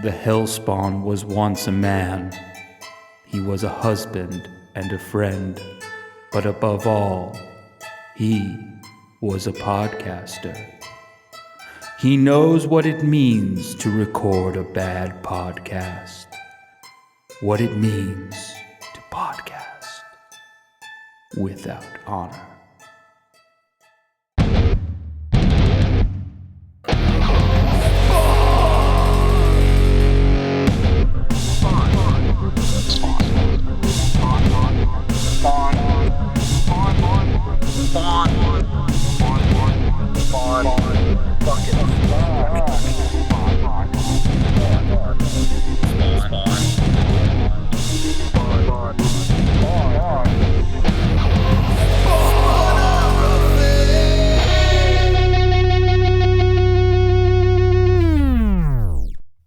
The Hellspawn was once a man. He was a husband and a friend, but above all, he was a podcaster. He knows what it means to record a bad podcast, what it means to podcast without honor.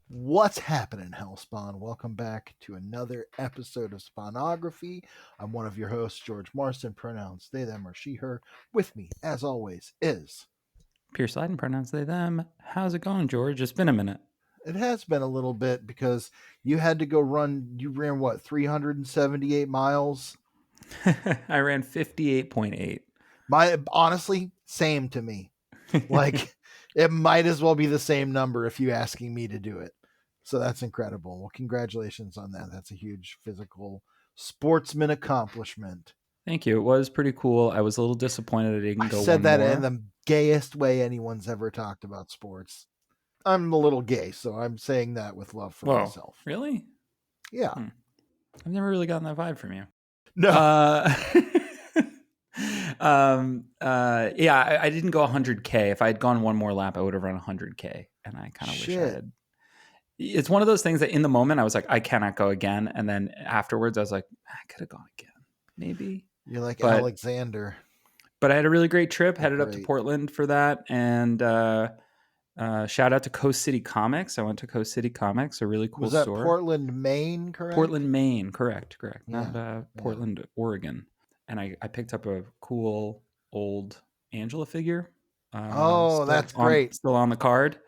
What's happening, Hellspawn? Welcome back to another episode of Spawnography. I'm one of your hosts, George Marston, pronouns they, them, or she, her. With me, as always, is... Pierce Leiden, pronouns they, them. How's it going, George? It's been a minute. It has been a little bit because you had to go run, you ran what, 378 miles? I ran 58.8. Honestly, same to me. Like, it might as well be the same number if you're asking me to do it. So that's incredible. Well, congratulations on that. That's a huge physical sportsman accomplishment. Thank you. It was pretty cool. I was a little disappointed I didn't go. I said that in the gayest way anyone's ever talked about sports. I'm a little gay, so I'm saying that with love for myself. Really? Yeah. I've never really gotten that vibe from you. No. Yeah, I didn't go 100K. If I had gone one more lap, I would have run 100K. And I kind of wish I had. It's one of those things that in the moment I was like, I cannot go again. And then afterwards I was like, I could have gone again. Maybe. You're like Alexander. But I had a really great trip, headed up to Portland for that. And shout out to Coast City Comics. I went to Coast City Comics, a really cool store. Was that Portland, Maine, correct? Portland, Maine, correct. Yeah. Not Portland, Oregon. And I picked up a cool old Angela figure. That's great. Still on the card.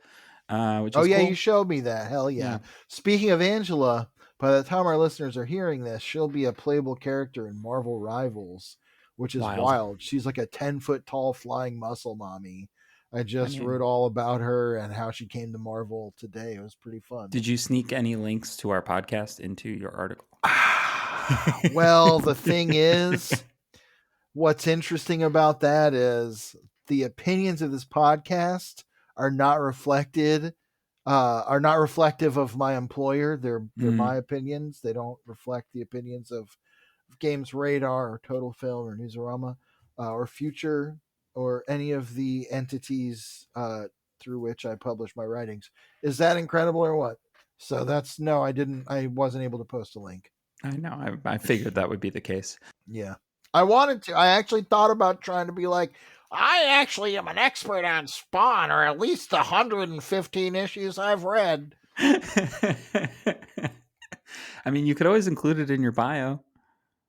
Which is cool. Cool. You showed me that. Hell yeah. Speaking of Angela, by the time our listeners are hearing this, she'll be a playable character in Marvel Rivals, which is wild. She's like a 10-foot tall flying muscle mommy. I wrote all about her and how she came to Marvel today. It was pretty fun. Did you sneak any links to our podcast into your article? Well, the thing is, what's interesting about that is the opinions of this podcast are not reflective of my employer. They're my opinions. They don't reflect the opinions of Games Radar or Total Film or Newsarama or Future or any of the entities through which I publish my writings. Is that incredible or what? So I wasn't able to post a link. I know. I figured that would be the case. Yeah. I wanted to. I actually thought about trying to be like, I actually am an expert on Spawn, or at least the 115 issues I've read. I mean, you could always include it in your bio.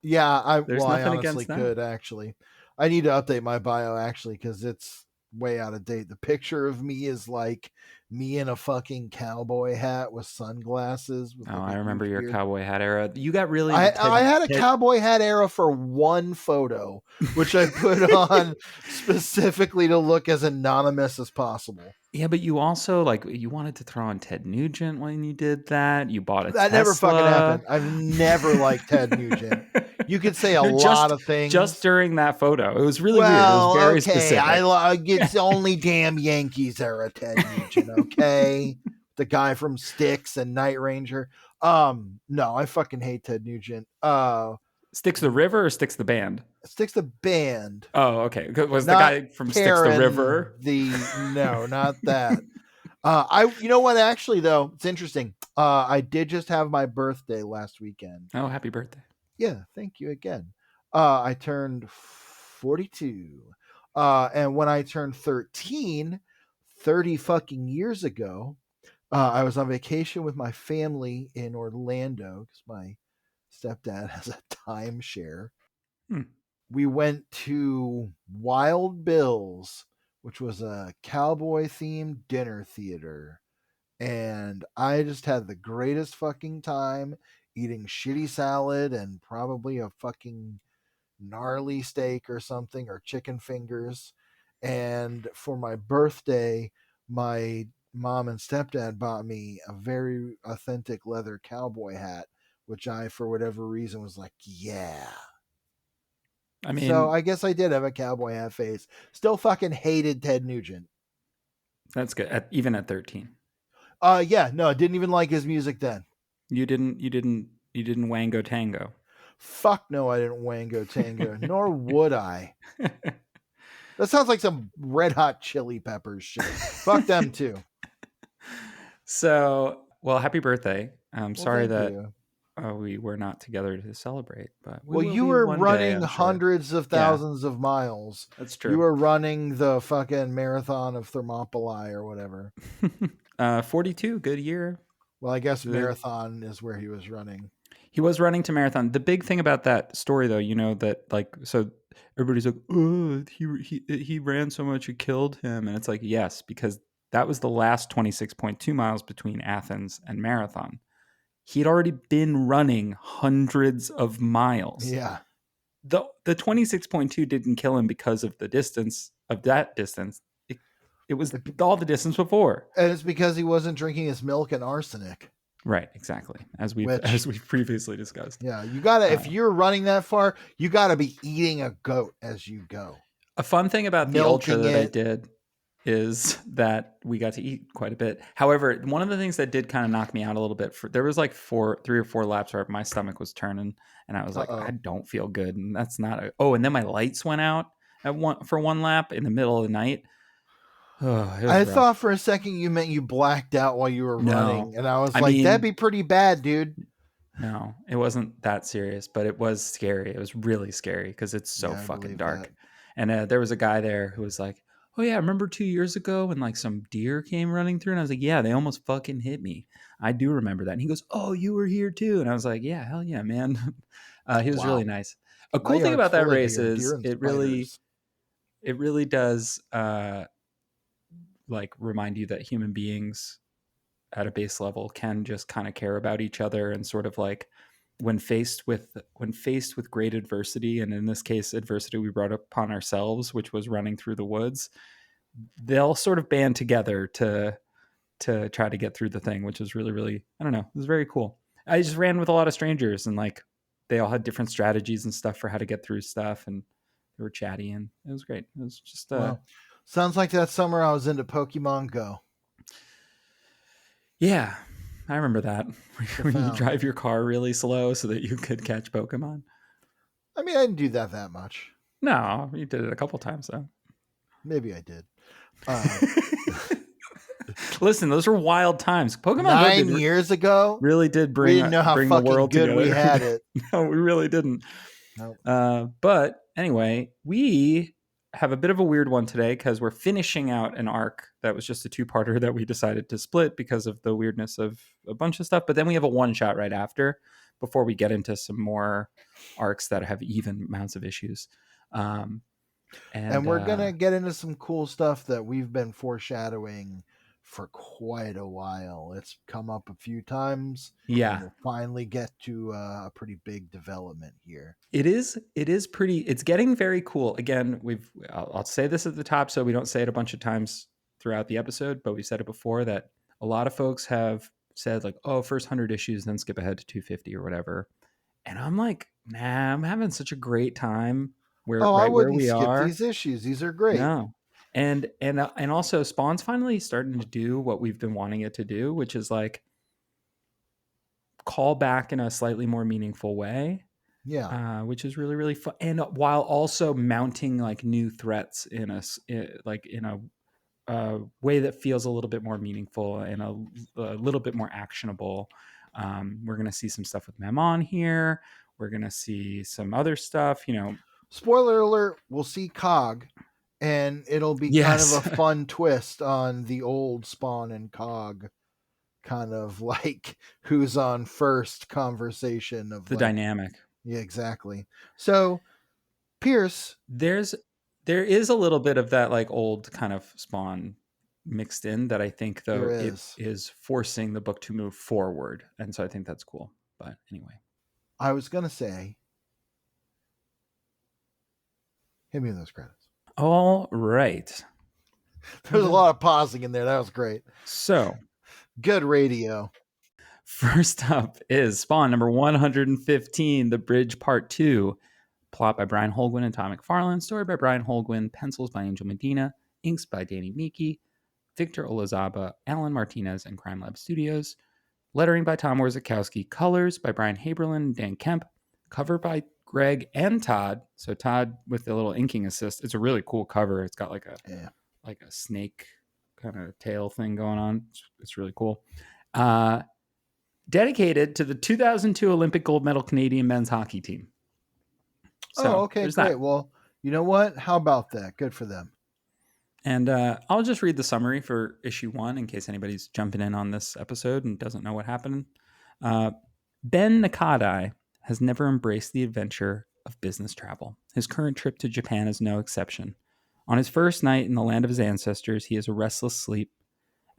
Yeah, I honestly could, actually. I need to update my bio, actually, because it's way out of date. The picture of me is like me in a fucking cowboy hat with sunglasses. I remember your cowboy hat era. You got really... I had a cowboy hat era for one photo, which I put on specifically to look as anonymous as possible. Yeah, but you also, you wanted to throw on Ted Nugent when you did that. You bought a Tesla. That never fucking happened. I've never liked Ted Nugent. You could say a lot of things. Just during that photo. It was really weird. It was very specific. It's only damn Yankees era Ted Nugent, okay? The guy from Styx and Night Ranger. No, I fucking hate Ted Nugent. Styx the River or Styx the Band? Styx the Band. Oh, okay. Was the guy from Styx the River? No, not that. You know what? Actually, though, it's interesting. I did just have my birthday last weekend. Oh, happy birthday! Yeah, thank you again. I turned 42, and when I turned 13, 30 fucking years ago, I was on vacation with my family in Orlando because my stepdad has a timeshare. We went to Wild Bill's, which was a cowboy-themed dinner theater and I just had the greatest fucking time eating shitty salad and probably a fucking gnarly steak or something, or chicken fingers. And for my birthday, my mom and stepdad bought me a very authentic leather cowboy hat, which I, for whatever reason, was like, yeah. I So mean, I guess I did have a cowboy hat face. Still fucking hated Ted Nugent. that's good. Even at 13, Yeah, no, I didn't even like his music then. you didn't wango tango. Fuck no, I didn't wango tango, nor would I. That sounds like some Red Hot Chili Peppers shit. Fuck them too. So, well, happy birthday. I'm Well, sorry thank that you. we were not together to celebrate, but we Well, will you be were one day, running I'm sure. hundreds of Yeah, thousands of miles. that's You true. were running the fucking marathon of Thermopylae or whatever. 42, good year. Well, I guess The, marathon is where he was running. he was running to marathon. The big thing about that story, though, that like, so everybody's like, oh, he ran so much it killed him, and it's like, yes, because that was the last 26.2 miles between Athens and Marathon. He'd already been running hundreds of miles. Yeah. The 26.2 didn't kill him because of the distance of that distance. It was all the distance before. And it's because he wasn't drinking his milk and arsenic. Right, exactly. As we've previously discussed. Yeah, you gotta, if you're running that far, you gotta be eating a goat as you go. A fun thing about the ultra that I did is that we got to eat quite a bit. However, one of the things that did kind of knock me out a little bit, there was like 3 or 4 laps where my stomach was turning, and I was like, I don't feel good, and that's not. And then my lights went out for one lap in the middle of the night. Oh, I thought for a second you meant you blacked out while you were running, and I was like, that'd be pretty bad, dude. No, it wasn't that serious, but it was scary. It was really scary because it's so fucking dark. That. And there was a guy there who was like, oh yeah, remember 2 years ago when like some deer came running through? And I was like, yeah, they almost fucking hit me. I do remember that. And he goes, oh, you were here too. And I was like, yeah, hell yeah, man. He was really nice. A cool thing about that race is it really does like remind you that human beings at a base level can just kind of care about each other, and sort of like when faced with great adversity, and in this case adversity we brought upon ourselves, which was running through the woods, they'll sort of band together to try to get through the thing, which is really, really, I don't know, it was very cool. I just ran with a lot of strangers, and like they all had different strategies and stuff for how to get through stuff, and they were chatty, and it was great. It was just well, sounds like that summer I was into Pokemon Go. Yeah, I remember that. When you drive your car really slow so that you could catch Pokemon. I mean, I didn't do that much. No, you did it a couple times though. Maybe I did. Listen, those were wild times. Pokemon 9 years ago really did bring. We didn't know how bring fucking the world good together. we had it. No, we really didn't. Nope. But anyway, we have a bit of a weird one today because we're finishing out an arc that was just a 2-parter that we decided to split because of the weirdness of a bunch of stuff. But then we have a one-shot right after, before we get into some more arcs that have even amounts of issues. And we're going to get into some cool stuff that we've been foreshadowing for quite a while. It's come up a few times. Yeah. We'll finally get to a pretty big development here. It is pretty, it's getting very cool. Again, I'll say this at the top so we don't say it a bunch of times throughout the episode, but we said it before that a lot of folks have said like, oh, first 100 issues, then skip ahead to 250 or whatever. And I'm like, nah, I'm having such a great time I wouldn't skip these issues. These are great. No. And also Spawn's finally starting to do what we've been wanting it to do, which is like call back in a slightly more meaningful way. Yeah. Which is really, really fun. And while also mounting like new threats in a way that feels a little bit more meaningful and a little bit more actionable. We're going to see some stuff with Mammon here. We're going to see some other stuff, Spoiler alert, we'll see Cog, and it'll be kind of a fun twist on the old Spawn and Cog kind of like who's on first conversation of the dynamic. Yeah, exactly. So Pierce, there is a little bit of that like old kind of Spawn mixed in that I think, though, There it is. is forcing the book to move forward. And so I think that's cool. But anyway. I was going to say, hit me with those credits. All right. There's a lot of pausing in there. That was great. So, good radio. First up is Spawn number 115, The Bridge Part 2. Plot by Brian Holguin and Tom McFarlane. Story by Brian Holguin. Pencils by Angel Medina. Inks by Danny Miki. Victor Olazaba, Alan Martinez, and Crime Lab Studios. Lettering by Tom Warzakowski. Colors by Brian Haberlin and Dan Kemp. Cover by Greg and Todd. So Todd with the little inking assist. It's a really cool cover. It's got like a snake kind of tail thing going on. It's really cool. Dedicated to the 2002 Olympic gold medal Canadian men's hockey team. So, okay, great. That. Well, you know what? How about that? Good for them. And I'll just read the summary for issue 1 in case anybody's jumping in on this episode and doesn't know what happened. Ben Nakadai has never embraced the adventure of business travel. His current trip to Japan is no exception. On his first night in the land of his ancestors, he has a restless sleep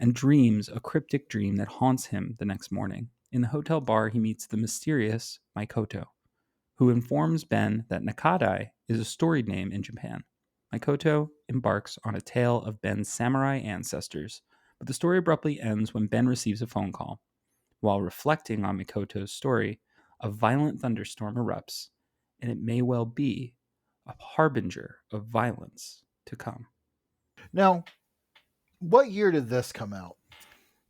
and dreams a cryptic dream that haunts him the next morning. In the hotel bar, he meets the mysterious Maikoto, who informs Ben that Nakadai is a storied name in Japan. Maikoto embarks on a tale of Ben's samurai ancestors, but the story abruptly ends when Ben receives a phone call. While reflecting on Maikoto's story, a violent thunderstorm erupts, and it may well be a harbinger of violence to come. Now, what year did this come out?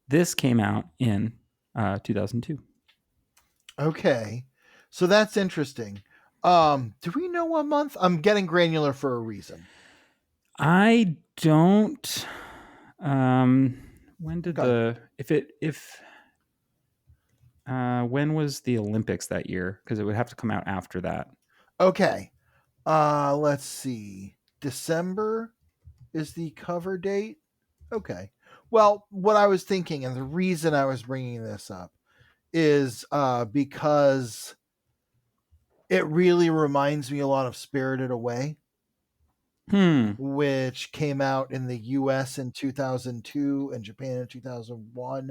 This came out in 2002. Okay, so that's interesting. Do we know what month? I'm getting granular for a reason. I don't. When did when was the Olympics that year? Because it would have to come out after that. Okay. Let's see. December is the cover date. Okay. Well, what I was thinking, and the reason I was bringing this up, is because it really reminds me a lot of Spirited Away, which came out in the US in 2002 and Japan in 2001.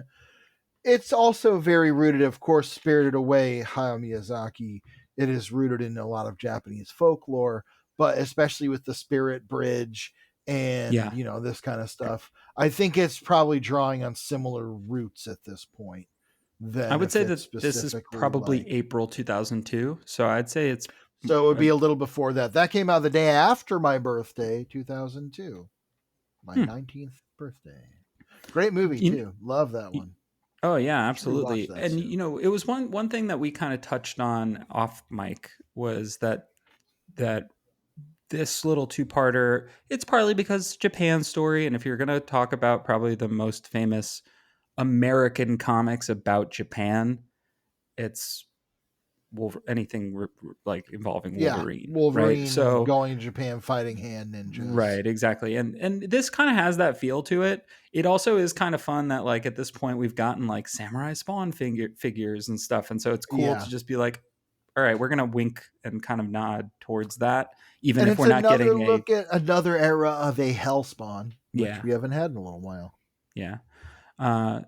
It's also very rooted, of course, Spirited Away, Hayao Miyazaki. It is rooted in a lot of Japanese folklore, but especially with the Spirit Bridge and, this kind of stuff. I think it's probably drawing on similar roots at this point. I would say that this is probably April 2002. So I'd say it's... So it would be a little before that. That came out the day after my birthday, 2002. My 19th birthday. Great movie, too. Love that one. Oh, yeah, absolutely. And, it was one thing that we kind of touched on off mic was that this little two-parter, it's partly because Japan story. And if you're going to talk about probably the most famous American comics about Japan, it's anything like involving Wolverine. Wolverine, right? So going to Japan, fighting hand ninjas. Right, exactly. And this kind of has that feel to it. It also is kind of fun that like at this point we've gotten like Samurai Spawn figures and stuff. And so it's cool to just be like, all right, we're going to wink and kind of nod towards that, even if we're not getting look at another era of a Hellspawn, which we haven't had in a little while. Yeah.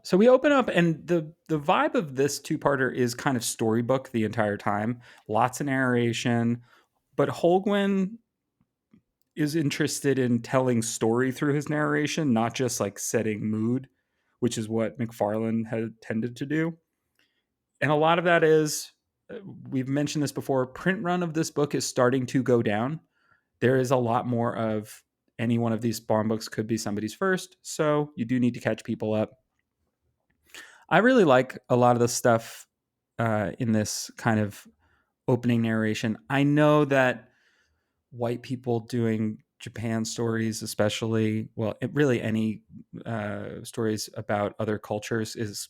So we open up, and the vibe of this two-parter is kind of storybook the entire time. Lots of narration, but Holguin is interested in telling story through his narration, not just like setting mood, which is what McFarlane had tended to do. And a lot of that is, we've mentioned this before, print run of this book is starting to go down. There is a lot more of any one of these Spawn books could be somebody's first, so you do need to catch people up. I really like a lot of the stuff in this kind of opening narration. I know that white people doing Japan stories, especially, really any stories about other cultures is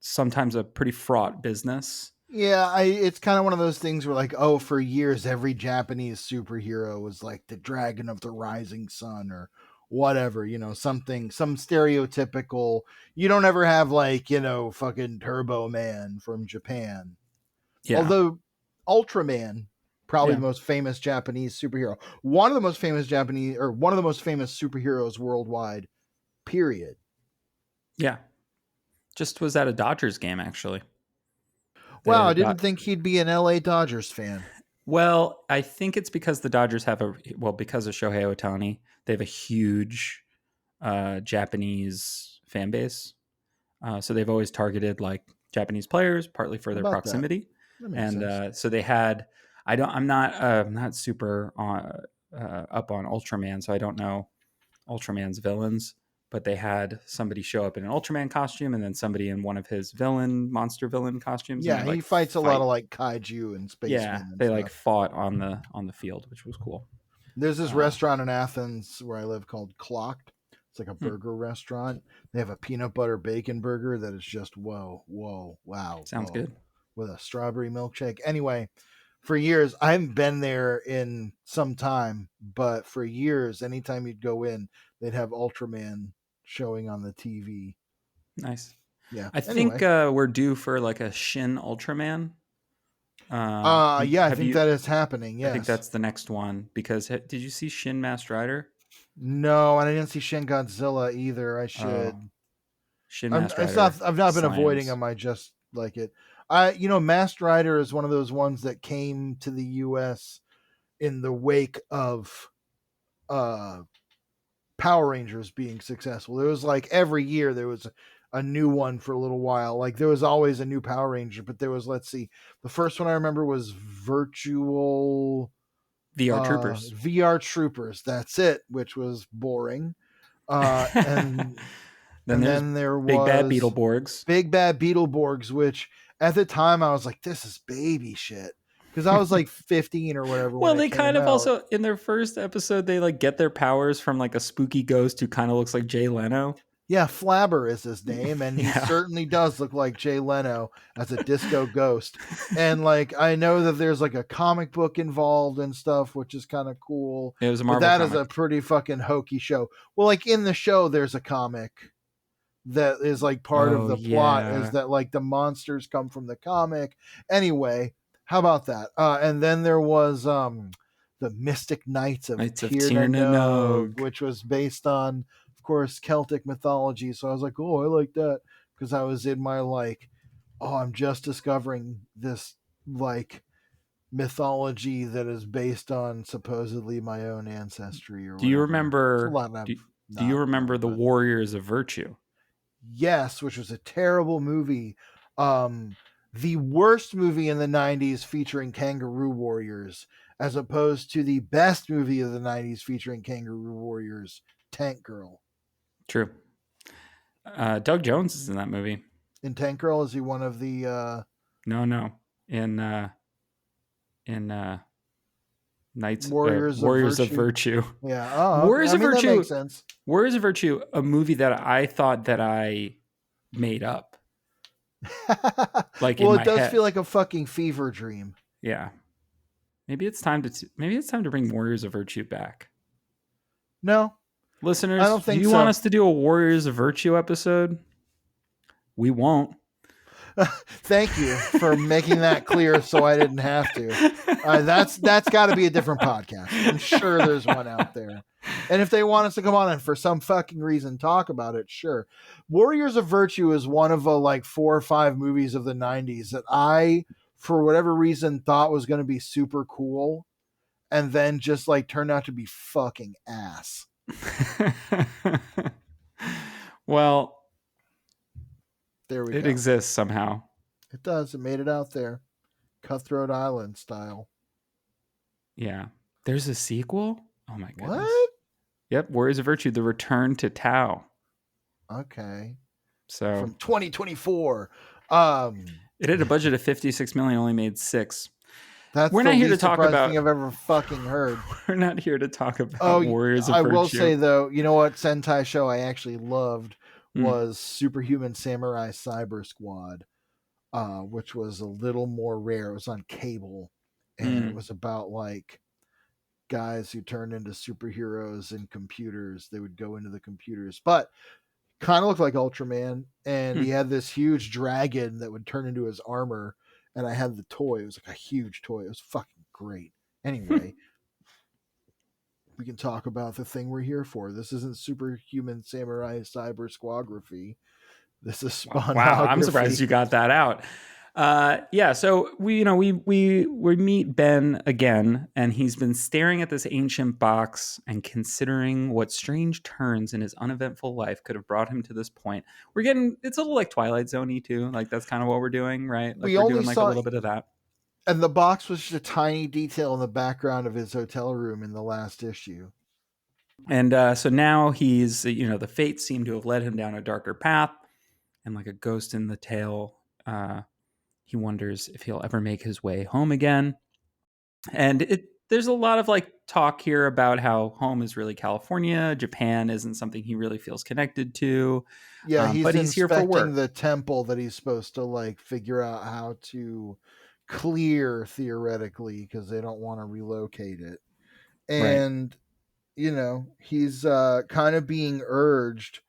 sometimes a pretty fraught business. Yeah, it's kind of one of those things where like, for years, every Japanese superhero was like the Dragon of the Rising Sun or whatever, some stereotypical. You don't ever have like, fucking Turbo Man from Japan. Yeah. Although Ultraman, probably the most famous Japanese superhero, one of the most famous superheroes worldwide, period. Yeah. Just was at a Dodgers game, actually. Wow, I didn't think he'd be an LA Dodgers fan. Well, I think it's because the Dodgers have because of Shohei Ohtani, they have a huge Japanese fan base. So they've always targeted like Japanese players, partly for their proximity. That makes sense. So they had. I'm not super up on Ultraman, so I don't know Ultraman's villains. But they had somebody show up in an Ultraman costume, and then somebody in one of his monster villain costumes. Yeah, and they, he fights a lot of like kaiju and spacemen. Yeah, they like fought on the field, which was cool. There's this restaurant in Athens where I live called Clocked. It's like a burger restaurant. They have a peanut butter bacon burger that is just whoa, wow. Sounds good. With a strawberry milkshake. Anyway, for years, I haven't been there in some time, but for years, anytime you'd go in, they'd have Ultraman showing on the TV. Nice. Yeah. I think we're due for like a Shin Ultraman. Yeah, I think that is happening. Yes. I think that's the next one because did you see Shin Masked Rider? No, and I didn't see Shin Godzilla either. I should. Shin Masked Rider. I've not been avoiding them. I just like it. Masked Rider is one of those ones that came to the U.S. in the wake of Power Rangers being successful. There was like every year there was a new one for a little while. Like there was always a new Power Ranger, but there was, let's see, the first one I remember was Virtual VR Troopers. VR Troopers. That's it, which was boring. And then there was Big Bad Beetleborgs. Big Bad Beetleborgs, which at the time I was like, this is baby shit. Because I was like 15 or whatever. Well, they kind of also, in their first episode, they like get their powers from like a spooky ghost who kind of looks like Jay Leno. Yeah, Flabber is his name, and he certainly does look like Jay Leno as a disco ghost. And like, I know that there's like a comic book involved and stuff, which is kind of cool. It was a Marvel but that comic. Is a pretty fucking hokey show. Well, like in the show, there's a comic that is like part of the plot is that like the monsters come from the comic. Anyway, how about that? And then there was the Mystic Knights of Tir na Nog, which was based on, of course, Celtic mythology. So I was like, oh, I like that, because I was in my like, oh, I'm just discovering this like mythology that is based on supposedly my own ancestry. Or do you remember? Do you remember the Warriors of Virtue? Yes, which was a terrible movie. The worst movie in the 90s featuring kangaroo warriors, as opposed to the best movie of the 90s featuring kangaroo warriors, Tank Girl. True. Doug Jones is in that movie. In Tank Girl, is he one of the No. In Knights Warriors of Virtue. Yeah. Warriors of Virtue. That makes sense. Warriors of Virtue, a movie that I thought that I made up. Like, well, it does feel like a fucking fever dream. Yeah. Maybe it's time to bring Warriors of Virtue back. No. Listeners, I don't think do you want us to do a Warriors of Virtue episode? We won't. Thank you for making that clear so I didn't have to. That's got to be a different podcast. I'm sure there's one out there. And if they want us to come on and for some fucking reason talk about it, sure. Warriors of Virtue is one of like 4 or 5 movies of the 90s that I, for whatever reason, thought was going to be super cool, and then just like turned out to be fucking ass. Well, there we go. It exists somehow. It does. It made it out there. Cutthroat Island style. Yeah. There's a sequel? Oh my goodness. What? Yep. Warriors of Virtue, The Return to Tao. Okay. So from 2024. It had a budget of 56 million, only made 6. We're not here to talk about thing I've ever fucking heard. We're not here to talk about Warriors of Virtue. I will say though, you know what Sentai show I actually loved was Superhuman Samurai Cyber Squad, which was a little more rare. It was on cable, and it was about like guys who turned into superheroes in computers. They would go into the computers, but kind of looked like Ultraman, and he had this huge dragon that would turn into his armor, and I had the toy. It was like a huge toy. It was fucking great. Anyway, we can talk about the thing we're here for. This isn't superhuman samurai cyber squadgraphy. This is Wow, I'm surprised spawnography. you got that out. Yeah, so we meet Ben again, and he's been staring at this ancient box and considering what strange turns in his uneventful life could have brought him to this point. It's a little like Twilight Zone-y too. Like that's kind of what we're doing, right? Like We we're only doing like a saw, little bit of that. and the box was just a tiny detail in the background of his hotel room in the last issue. And so now he's, the fates seem to have led him down a darker path, and like a ghost in the tail, he wonders if he'll ever make his way home again. And there's a lot of like talk here about how home is really California. Japan isn't something he really feels connected to. Yeah, But he's he's here for inspecting work. the temple that he's supposed to like figure out how to clear theoretically because they don't want to relocate it. Right. And he's kind of being urged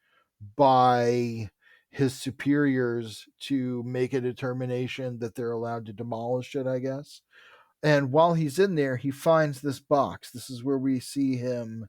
by his superiors to make a determination that they're allowed to demolish it, I guess. And while he's in there, he finds this box. This is where we see him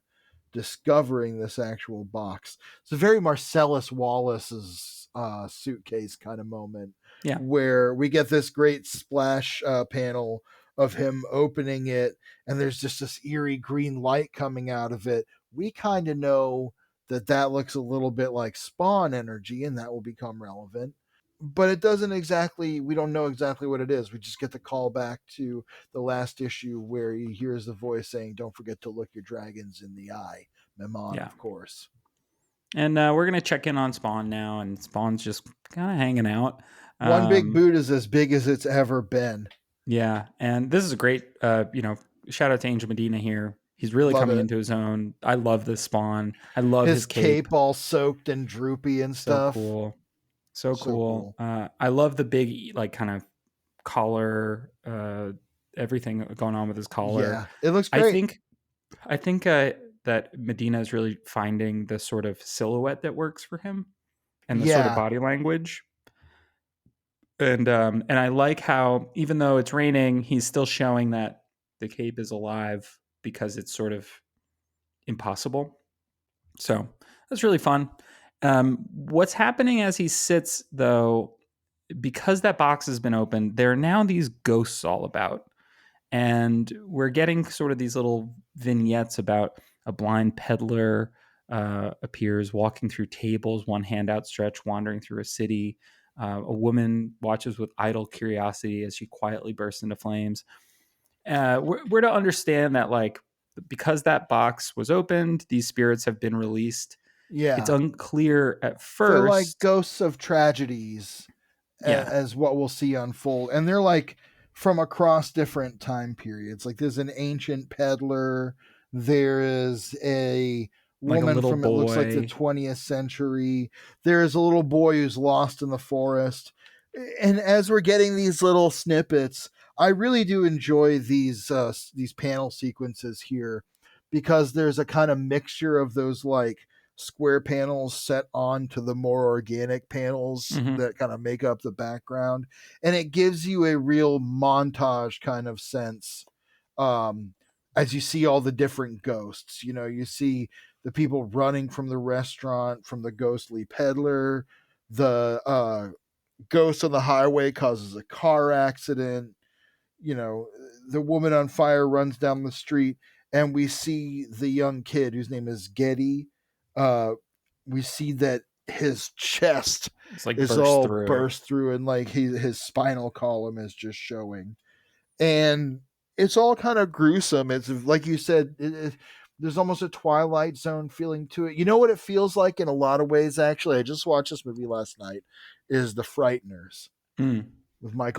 discovering this actual box. It's a very Marcellus Wallace's suitcase kind of moment, Yeah. where we get this great splash panel of him opening it, and there's just this eerie green light coming out of it. We kind of know that looks a little bit like Spawn energy, and that will become relevant. But it doesn't exactly, we don't know exactly what it is. We just get the call back to the last issue where he hears the voice saying, "Don't forget to look your dragons in the eye." Mammon, Yeah. of course. And we're going to check in on Spawn now, and Spawn's just kind of hanging out. One big boot is as big as it's ever been. Yeah. And this is a great, shout out to Angel Medina here. He's really Love coming it. into his own. I love this Spawn. I love His his cape. all soaked and droopy and So stuff. cool. So So cool. cool. I love the big, like, kind of collar, everything going on with his collar. Yeah, it looks great. I think that Medina is really finding the sort of silhouette that works for him and the sort of Yeah. body language. And I like how even though it's raining, he's still showing that the cape is alive because it's sort of impossible. So that's really fun. What's happening as he sits, though, because that box has been opened, there are now these ghosts all about. And we're getting sort of these little vignettes about a blind peddler appears walking through tables, one hand outstretched, wandering through a city. A woman watches with idle curiosity as she quietly bursts into flames. We're to understand that, like, because that box was opened, these spirits have been released. Yeah. It's unclear at They're like first. ghosts of tragedies, Yeah. as what we'll see unfold. And they're like from across different time periods. Like there's an ancient peddler, there is a Like a woman little from, it looks like, the boy. 20th century. There is a little boy who's lost in the forest. And as we're getting these little snippets, I really do enjoy these panel sequences here, because there's a kind of mixture of those like square panels set on to the more organic panels Mhm. that kind of make up the background, and it gives you a real montage kind of sense, as you see all the different ghosts. You see the people running from the restaurant, from the ghostly peddler, the ghost on the highway causes a car accident, the woman on fire runs down the street, and we see the young kid whose name is Getty. We see that his chest It's like is burst all through. burst through, and like his spinal column is just showing, and it's all kind of gruesome. It's like you said, there's almost a Twilight Zone feeling to it. You know what it feels like in a lot of ways, actually? I just watched this movie last night, is The Frighteners. With Mike,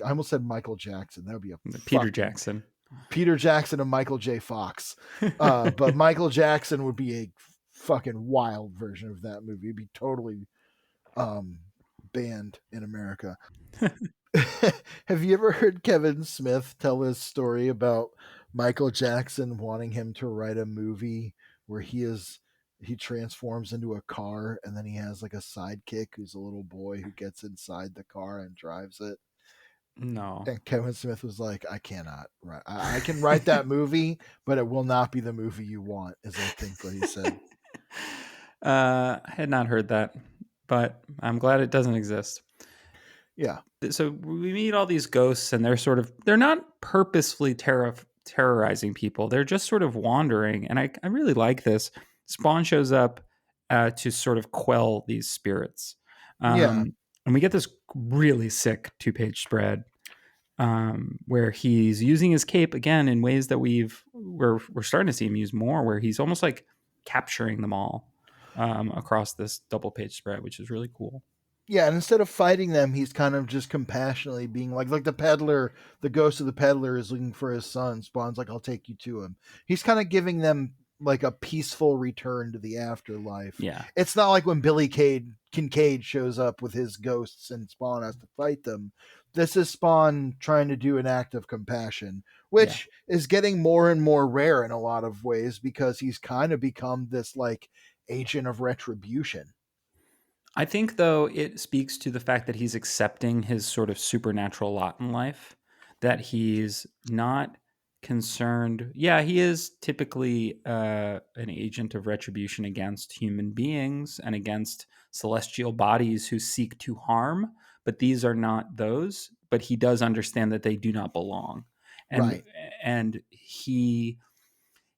I almost said Michael Jackson. That would be Peter Jackson. Peter Jackson and Michael J. Fox. But Michael Jackson would be a fucking wild version of that movie. It'd be totally banned in America. Have you ever heard Kevin Smith tell his story about Michael Jackson wanting him to write a movie where he transforms into a car, and then he has like a sidekick who's a little boy who gets inside the car and drives it? No. And Kevin Smith was like, I cannot write. I can write that movie, but it will not be the movie you want, is I think what he said. I had not heard that, but I'm glad it doesn't exist. Yeah. So we meet all these ghosts, and they're not purposefully terrorizing people. They're just sort of wandering, and I really like this. Spawn shows up to sort of quell these spirits, Yeah. and we get this really sick 2-page spread where he's using his cape again in ways that we're starting to see him use more, where he's almost like capturing them all across this double-page spread, which is really cool. Yeah, and instead of fighting them, he's kind of just compassionately being like the peddler, the ghost of the peddler is looking for his son. Spawn's like, I'll take you to him. He's kind of giving them like a peaceful return to the afterlife. Yeah. It's not like when Billy Kincaid shows up with his ghosts and Spawn has to fight them. This is Spawn trying to do an act of compassion, which is getting more and more rare in a lot of ways because he's kind of become this like agent of retribution. I think, though, it speaks to the fact that he's accepting his sort of supernatural lot in life, that he's not concerned. Yeah, he is typically an agent of retribution against human beings and against celestial bodies who seek to harm, but these are not those. But he does understand that they do not belong. Right. And he,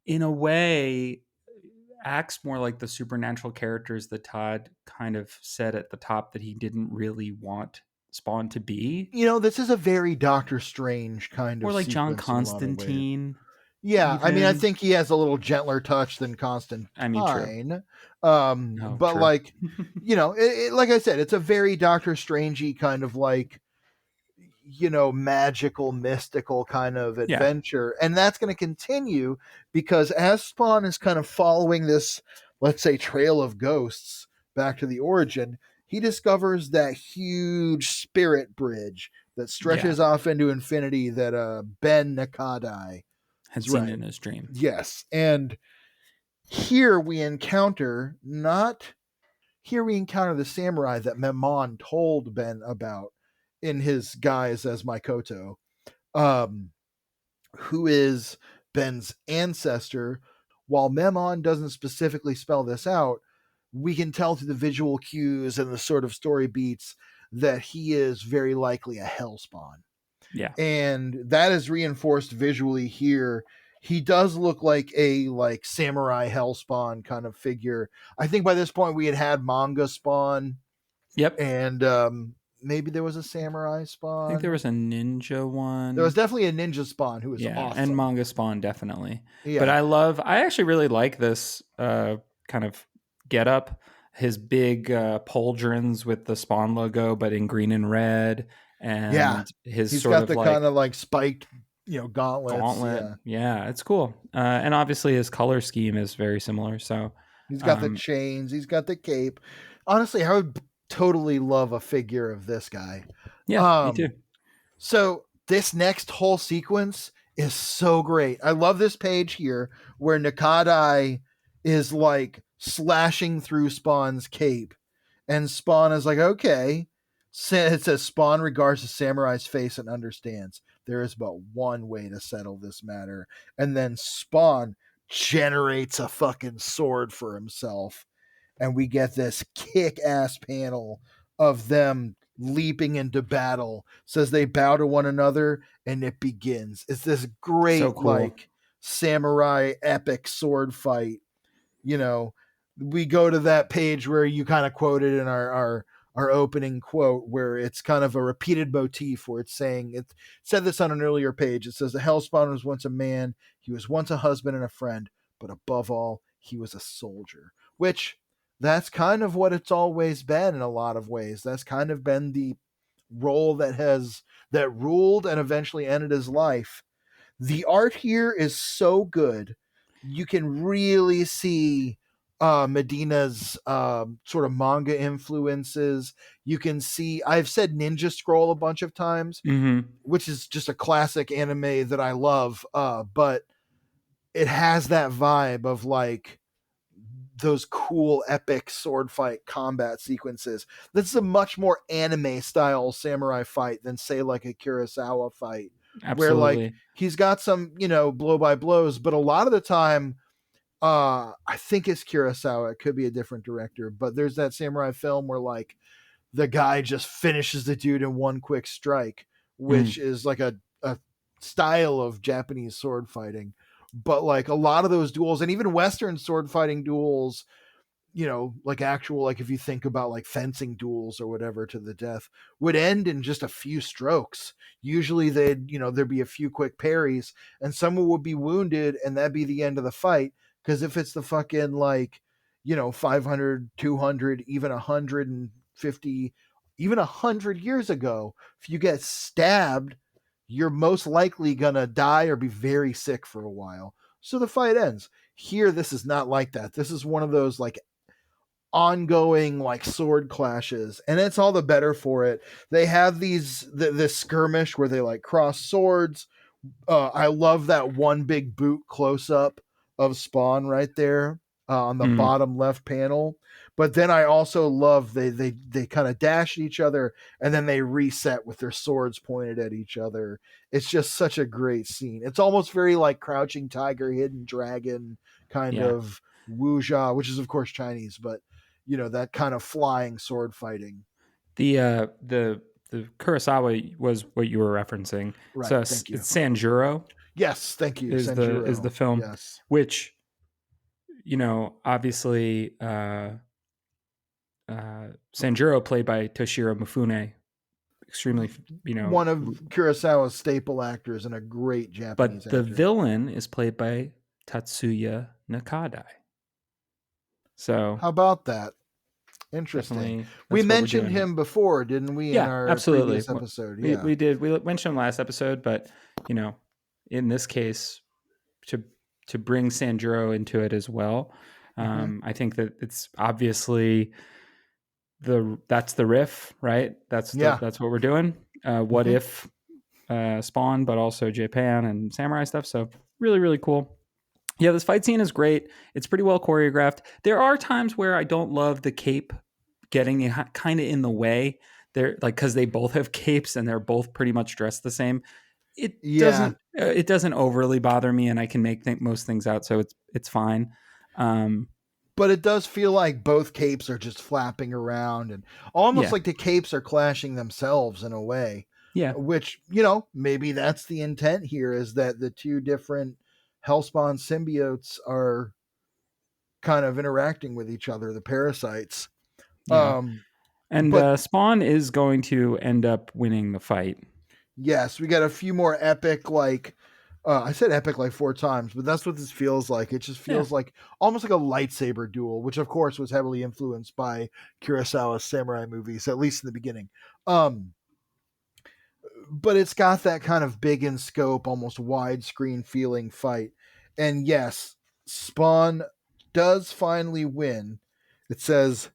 in a way, acts more like the supernatural characters that Todd kind of said at the top that he didn't really want Spawn to be. You know, this is a very Doctor Strange kind Or of like John sequence in a lot of ways. Constantine. Yeah, I mean, I Even. think he has a little gentler touch than Constantine. I mean, true. But True. like, you know, like I said, it's a very Doctor Strangey kind of like, you know, magical, mystical kind of Yeah. adventure. And that's going to continue because as Spawn is kind of following this, let's say, trail of ghosts back to the origin, he discovers that huge spirit bridge that stretches off into infinity that Ben Nakadai had seen in his dream. Yes. And here we encounter the samurai that Mammon told Ben about in his guise as Makoto, who is Ben's ancestor. While Mammon doesn't specifically spell this out, we can tell through the visual cues and the sort of story beats that he is very likely a Hellspawn. Yeah. And that is reinforced visually here. He does look like a samurai Hellspawn kind of figure. I think by this point we had manga Spawn. Yep. And maybe there was a samurai Spawn. I think there was a ninja one. There was definitely a ninja Spawn who was awesome. And manga Spawn, definitely. Yeah. But I actually really like this kind of get up. His big pauldrons with the Spawn logo, but in green and red. And he's got the kind of like spiked, gauntlets. Yeah, it's cool. And obviously his color scheme is very similar. So he's got the chains, he's got the cape. Honestly, I would totally love a figure of this guy. Yeah, me too. So this next whole sequence is so great. I love this page here where Nakadai is like slashing through Spawn's cape, and Spawn is like, okay. It says Spawn regards the samurai's face and understands there is but one way to settle this matter. And then Spawn generates a fucking sword for himself. And we get this kick-ass panel of them leaping into battle. Says they bow to one another and it begins. It's this great, so cool, like samurai epic sword fight. You know, we go to that page where you kind of quoted in our opening quote, where it's kind of a repeated motif where it's saying, it said this on an earlier page. It says the Hellspawn was once a man. He was once a husband and a friend, but above all, he was a soldier, which that's kind of what it's always been in a lot of ways. That's kind of been the role that ruled and eventually ended his life. The art here is so good. You can really see Medina's sort of manga influences. You can see, I've said Ninja Scroll a bunch of times, which is just a classic anime that I love. But it has that vibe of like those cool epic sword fight combat sequences. This is a much more anime style samurai fight than say like a Kurosawa fight, where like Absolutely. he's got some, blow by blows, but a lot of the time I think it's Kurosawa, it could be a different director, but there's that samurai film where like the guy just finishes the dude in one quick strike, which is like a style of Japanese sword fighting. But like a lot of those duels, and even Western sword fighting duels, like actual, like if you think about like fencing duels or whatever to the death, would end in just a few strokes. Usually there'd be a few quick parries and someone would be wounded and that'd be the end of the fight. Because if it's the fucking like, 500, 200, even 150, even 100 years ago, if you get stabbed, you're most likely gonna die or be very sick for a while. So the fight ends. Here, this is not like that. This is one of those like ongoing like sword clashes, and it's all the better for it. They have this skirmish where they like cross swords. I love that one big boot close up of Spawn right there on the bottom left panel. But then I also love they kind of dash at each other and then they reset with their swords pointed at each other. It's just such a great scene. It's almost very like Crouching Tiger, Hidden Dragon kind Yeah. of wuxia, which is of course Chinese, but that kind of flying sword fighting. The Kurosawa was what you were referencing. Right. So Thank you. it's Sanjuro Yes. Thank you. is Sanjuro. the film, Yes. which obviously Sanjuro played by Toshiro Mifune, extremely One of Kurosawa's staple actors and a great Japanese but the actor. villain is played by Tatsuya Nakadai. So how about that? Interesting. We mentioned him before, didn't we? Yeah, in our absolutely. previous episode. We did. We mentioned him last episode, but in this case, to bring Sanjuro into it as well, I think that it's obviously that's the riff, right? That's what we're doing. What if Spawn, but also Japan and samurai stuff. So really, really cool. Yeah, this fight scene is great. It's pretty well choreographed. There are times where I don't love the cape getting kind of in the way. They're like, because they both have capes and they're both pretty much dressed the same. It doesn't overly bother me, and I can make most things out, so it's fine. But it does feel like both capes are just flapping around and almost like the capes are clashing themselves in a way. Yeah. Which, maybe that's the intent here, is that the two different Hellspawn symbiotes are kind of interacting with each other, the parasites. Yeah. And Spawn is going to end up winning the fight. Yes, we got a few more epic, like I said epic like 4 times, but that's what this feels like. It just feels like almost like a lightsaber duel, which of course was heavily influenced by Kurosawa's samurai movies, at least in the beginning. But it's got that kind of big in scope, almost widescreen feeling fight. And yes, Spawn does finally win. It says,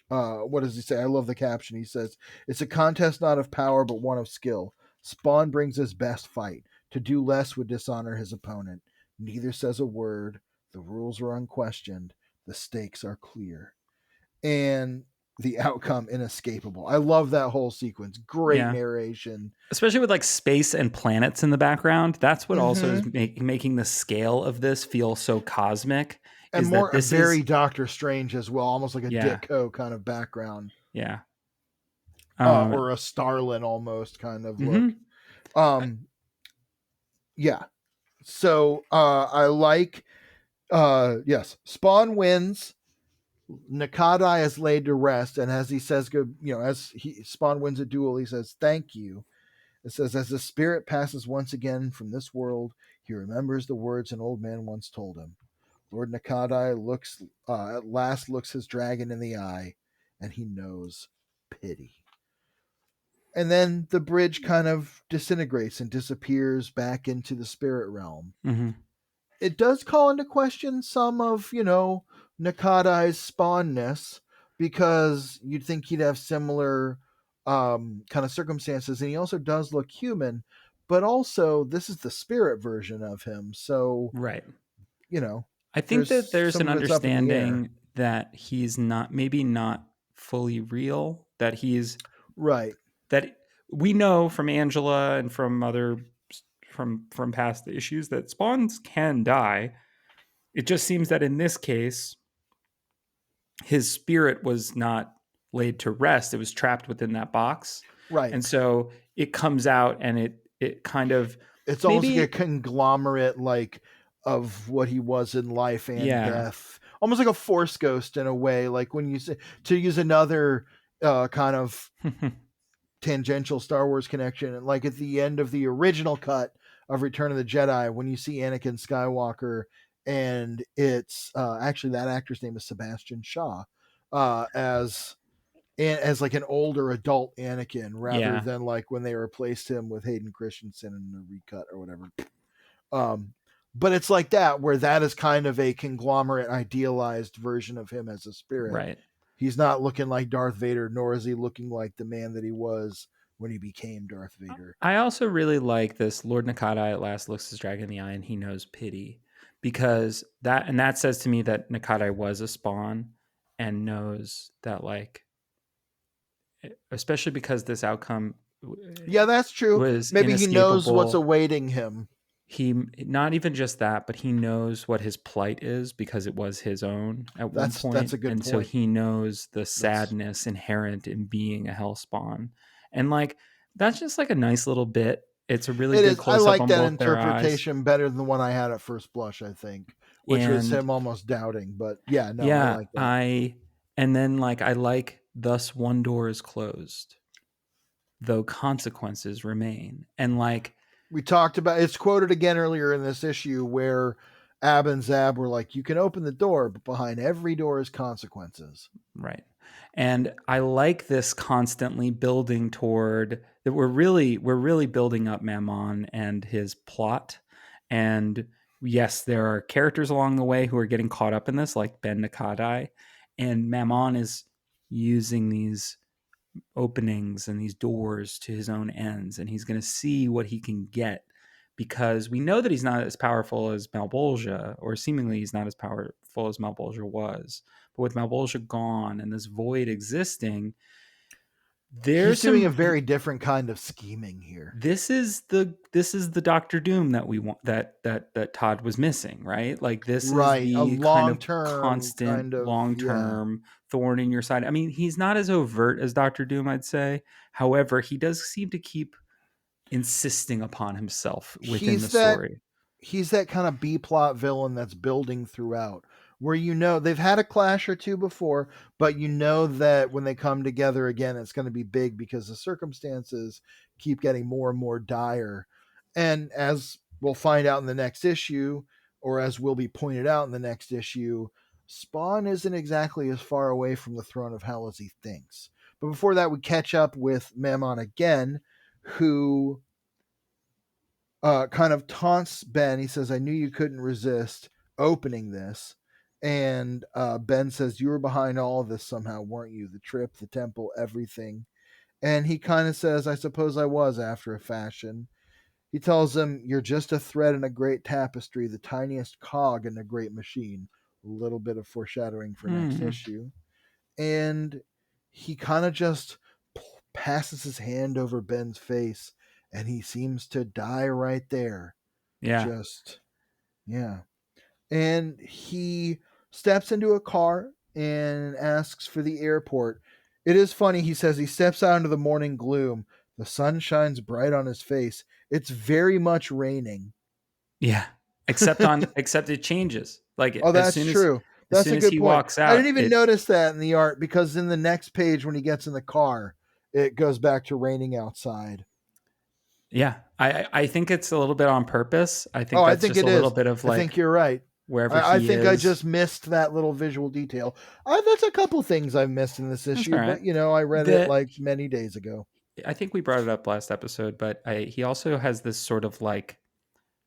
what does he say? I love the caption. He says, "It's a contest not of power, but one of skill. Spawn brings his best fight. To do less would dishonor his opponent. Neither says a word. The rules are unquestioned. The stakes are clear. And the outcome inescapable." I love that whole sequence. Great narration. Especially with like space and planets in the background. That's what also is making the scale of this feel so cosmic. And more very Doctor Strange as well, almost like a Ditko kind of background. Yeah. Or a Starlin almost kind of look. Yeah. So I like yes, Spawn wins. Nakadai is laid to rest, and as he says, Spawn wins a duel, he says, "Thank you." It says, "As the spirit passes once again from this world, he remembers the words an old man once told him. Lord Nakadai at last looks his dragon in the eye, and he knows pity." And then the bridge kind of disintegrates and disappears back into the spirit realm. It does call into question some of, Nakadai's Spawnness, because you'd think he'd have similar kind of circumstances, and he also does look human, but also this is the spirit version of him. So, right. I think that there's some an of it's up in the air. understanding that he's not fully real, that he's Right. that we know from Angela and from other from past issues that spawns can die. It just seems that in this case his spirit was not laid to rest. It was trapped within that box. Right. And so it comes out and it kind of It's almost like a maybe conglomerate like of what he was in life and yeah. death. Almost like a force ghost in a way, like when you say, to use another kind of tangential Star Wars connection, like at the end of the original cut of Return of the Jedi, when you see Anakin Skywalker, and it's actually that actor's name is Sebastian Shaw, as like an older adult Anakin, rather Yeah. than like when they replaced him with Hayden Christensen in the recut or whatever. Um, but it's like that, where that is kind of a conglomerate, idealized version of him as a spirit. Right. He's not looking like Darth Vader, nor is he looking like the man that he was when he became Darth Vader. I also really like this Lord Nakadai at last looks his dragon in the eye and he knows pity, because that says to me that Nakadai was a spawn and knows that, like, especially because this outcome Yeah, that's true. was Maybe he knows what's inescapable. awaiting him. He not even just that, but he knows what his plight is because it was his own at one That's point, a good and so point. he knows the sadness inherent in being a hellspawn, and like that's just like a nice little bit. It's a really It good is. I close up like on that both their eyes, interpretation better than the one I had at first blush, I think, which was and him almost doubting. But yeah, no, I yeah, like that. and then like I like thus one door is closed, though consequences remain, and like We talked about it's quoted again earlier in this issue where Ab and Zab were like, "You can open the door, but behind every door is consequences." right. And I like this constantly building toward that we're really building up Mammon and his plot. And yes, there are characters along the way who are getting caught up in this, like Ben Nakadai. And Mammon is using these openings and these doors to his own ends, and he's going to see what he can get, because we know that he's not as powerful as Malbolgia, or seemingly he's not as powerful as Malbolgia was. But with Malbolgia gone and this void existing, He's there's doing a some. very different kind of scheming here. This is the Doctor Doom that we want, that Todd was missing, right? Like this is Right. A the kind of long-term constant kind of, long yeah. term thorn in your side. I mean, he's not as overt as Doctor Doom, I'd say. However, he does seem to keep insisting upon himself within the He's that story. he's that kind of B plot villain that's building throughout, where they've had a clash or two before, but you know that when they come together again, it's going to be big because the circumstances keep getting more and more dire. And as we'll find out in the next issue, or as will be pointed out in the next issue, Spawn isn't exactly as far away from the throne of hell as he thinks. But before that, we catch up with Mammon again, who kind of taunts Ben. He says, "I knew you couldn't resist opening this." And Ben says, "You were behind all of this somehow, weren't you? The trip, the temple, everything." And he kind of says, "I suppose I was after a fashion." He tells him, "You're just a thread in a great tapestry, the tiniest cog in a great machine." A little bit of foreshadowing for next Hmm. issue. And he kind of just passes his hand over Ben's face, and he seems to die right there. Yeah. Just, yeah. And he steps into a car and asks for the airport. It is funny. He says he steps out into the morning gloom. The sun shines bright on his face. It's very much raining. Yeah. Except it changes. Like Oh, as that's soon as true. as That's soon a as good he point. walks I didn't out, even notice that in the art, because in the next page when he gets in the car, it goes back to raining outside. yeah. I think it's a little bit on purpose. I Oh, think I that's think just it a little is. bit of I think like you're right. wherever I he think I is. just missed that little visual detail. That's a couple things I've missed in this That's issue, all but right. I read it The like many days ago. I think we brought it up last episode, but he also has this sort of like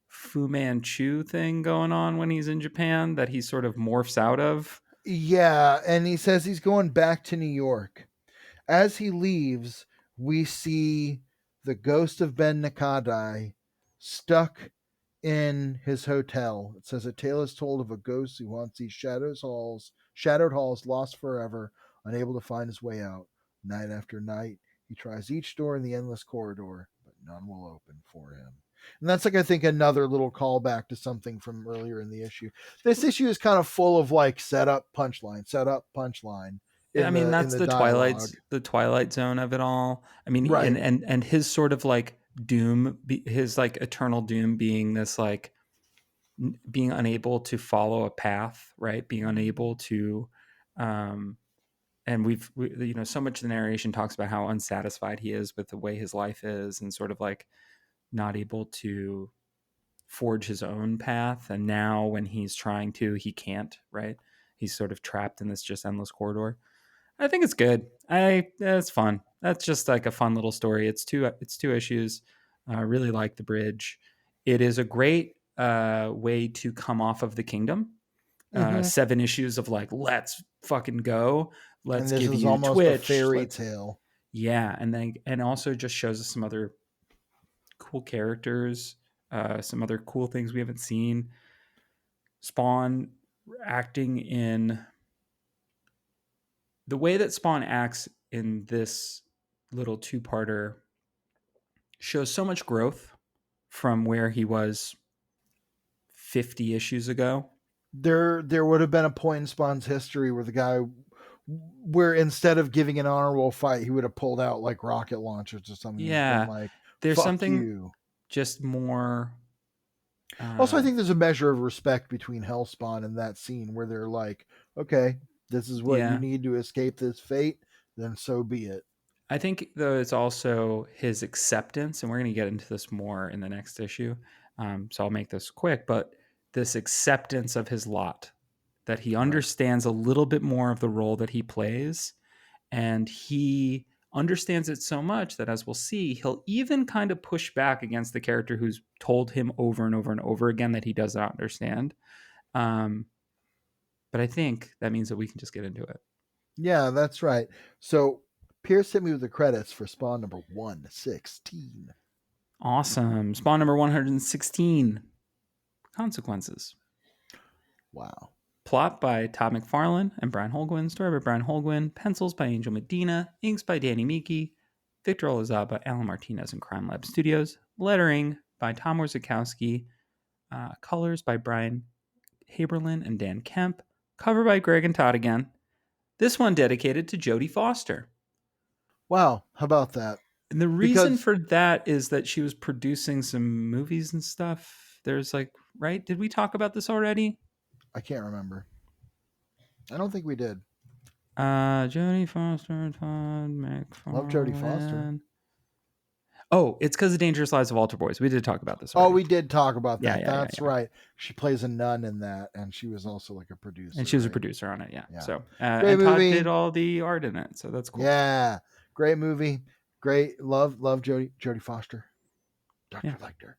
Fu Manchu thing going on when he's in Japan that he sort of morphs out of. Yeah, and he says he's going back to New York. As he leaves, we see the ghost of Ben Nakadai stuck in his hotel. It says a tale is told of a ghost who haunts these shadowed halls, lost forever, unable to find his way out. Night after night, he tries each door in the endless corridor, but none will open for him. And that's like, I think, another little callback to something from earlier in the issue. This issue is kind of full of like setup, punchline I mean, in that's the dialogue. the Twilight Zone of it all. I mean, Right. and his sort of like doom, his like eternal doom being this like being unable to follow a path, right? Being unable to, and you know, so much of the narration talks about how unsatisfied he is with the way his life is, and sort of like not able to forge his own path. And now when he's trying to, he can't, right? He's sort of trapped in this just endless corridor. I think it's good. It's fun. That's just like a fun little story. It's two issues. I really like the bridge. It is a great way to come off of the kingdom. 7 issues of like, let's fucking go. Let's And this give is you almost a Twitch. fairy tale. Yeah, and also just shows us some other cool characters, some other cool things we haven't seen. Spawn acting in the way that Spawn acts in this little 2-parter shows so much growth from where he was 50 issues ago. There would have been a point in Spawn's history where the guy, where instead of giving an honorable fight, he would have pulled out like rocket launchers or something. Yeah, And been like, there's fuck something you. just more. Also, I think there's a measure of respect between Hellspawn and that scene where they're like, okay, this is what you need to escape this fate, then so be it. I think, though, it's also his acceptance, and we're going to get into this more in the next issue. So I'll make this quick, but this acceptance of his lot, that he understands a little bit more of the role that he plays, and he understands it so much that, as we'll see, he'll even kind of push back against the character who's told him over and over and over again that he does not understand. But I think that means that we can just get into it. Yeah, that's right. So Pierce hit me with the credits for Spawn number 116. Awesome. Spawn number 116. Consequences. Wow. Plot by Todd McFarlane and Brian Holguin. Story by Brian Holguin. Pencils by Angel Medina. Inks by Danny Miki. Victor Olazaba, Alan Martinez, and Crime Lab Studios. Lettering by Tom Warzakowski. Colors by Brian Haberlin and Dan Kemp. Cover by Greg and Todd again. This one dedicated to Jodie Foster. Wow, how about that? And the reason for that is that she was producing some movies and stuff. There's like, right? Did we talk about this already? I can't remember. I don't think we did. Jodie Foster, Todd McFarlane. Love Jodie Foster. Oh, it's because of Dangerous Lives of Altar Boys. We did talk about this already. Oh, we did talk about that. Yeah, That's right. She plays a nun in that, and she was also like a producer. And she was a producer on it, yeah. So, great and movie. Todd did all the art in it, so that's cool. Yeah, great movie. Great, love Jodie Foster. Dr. Lecter.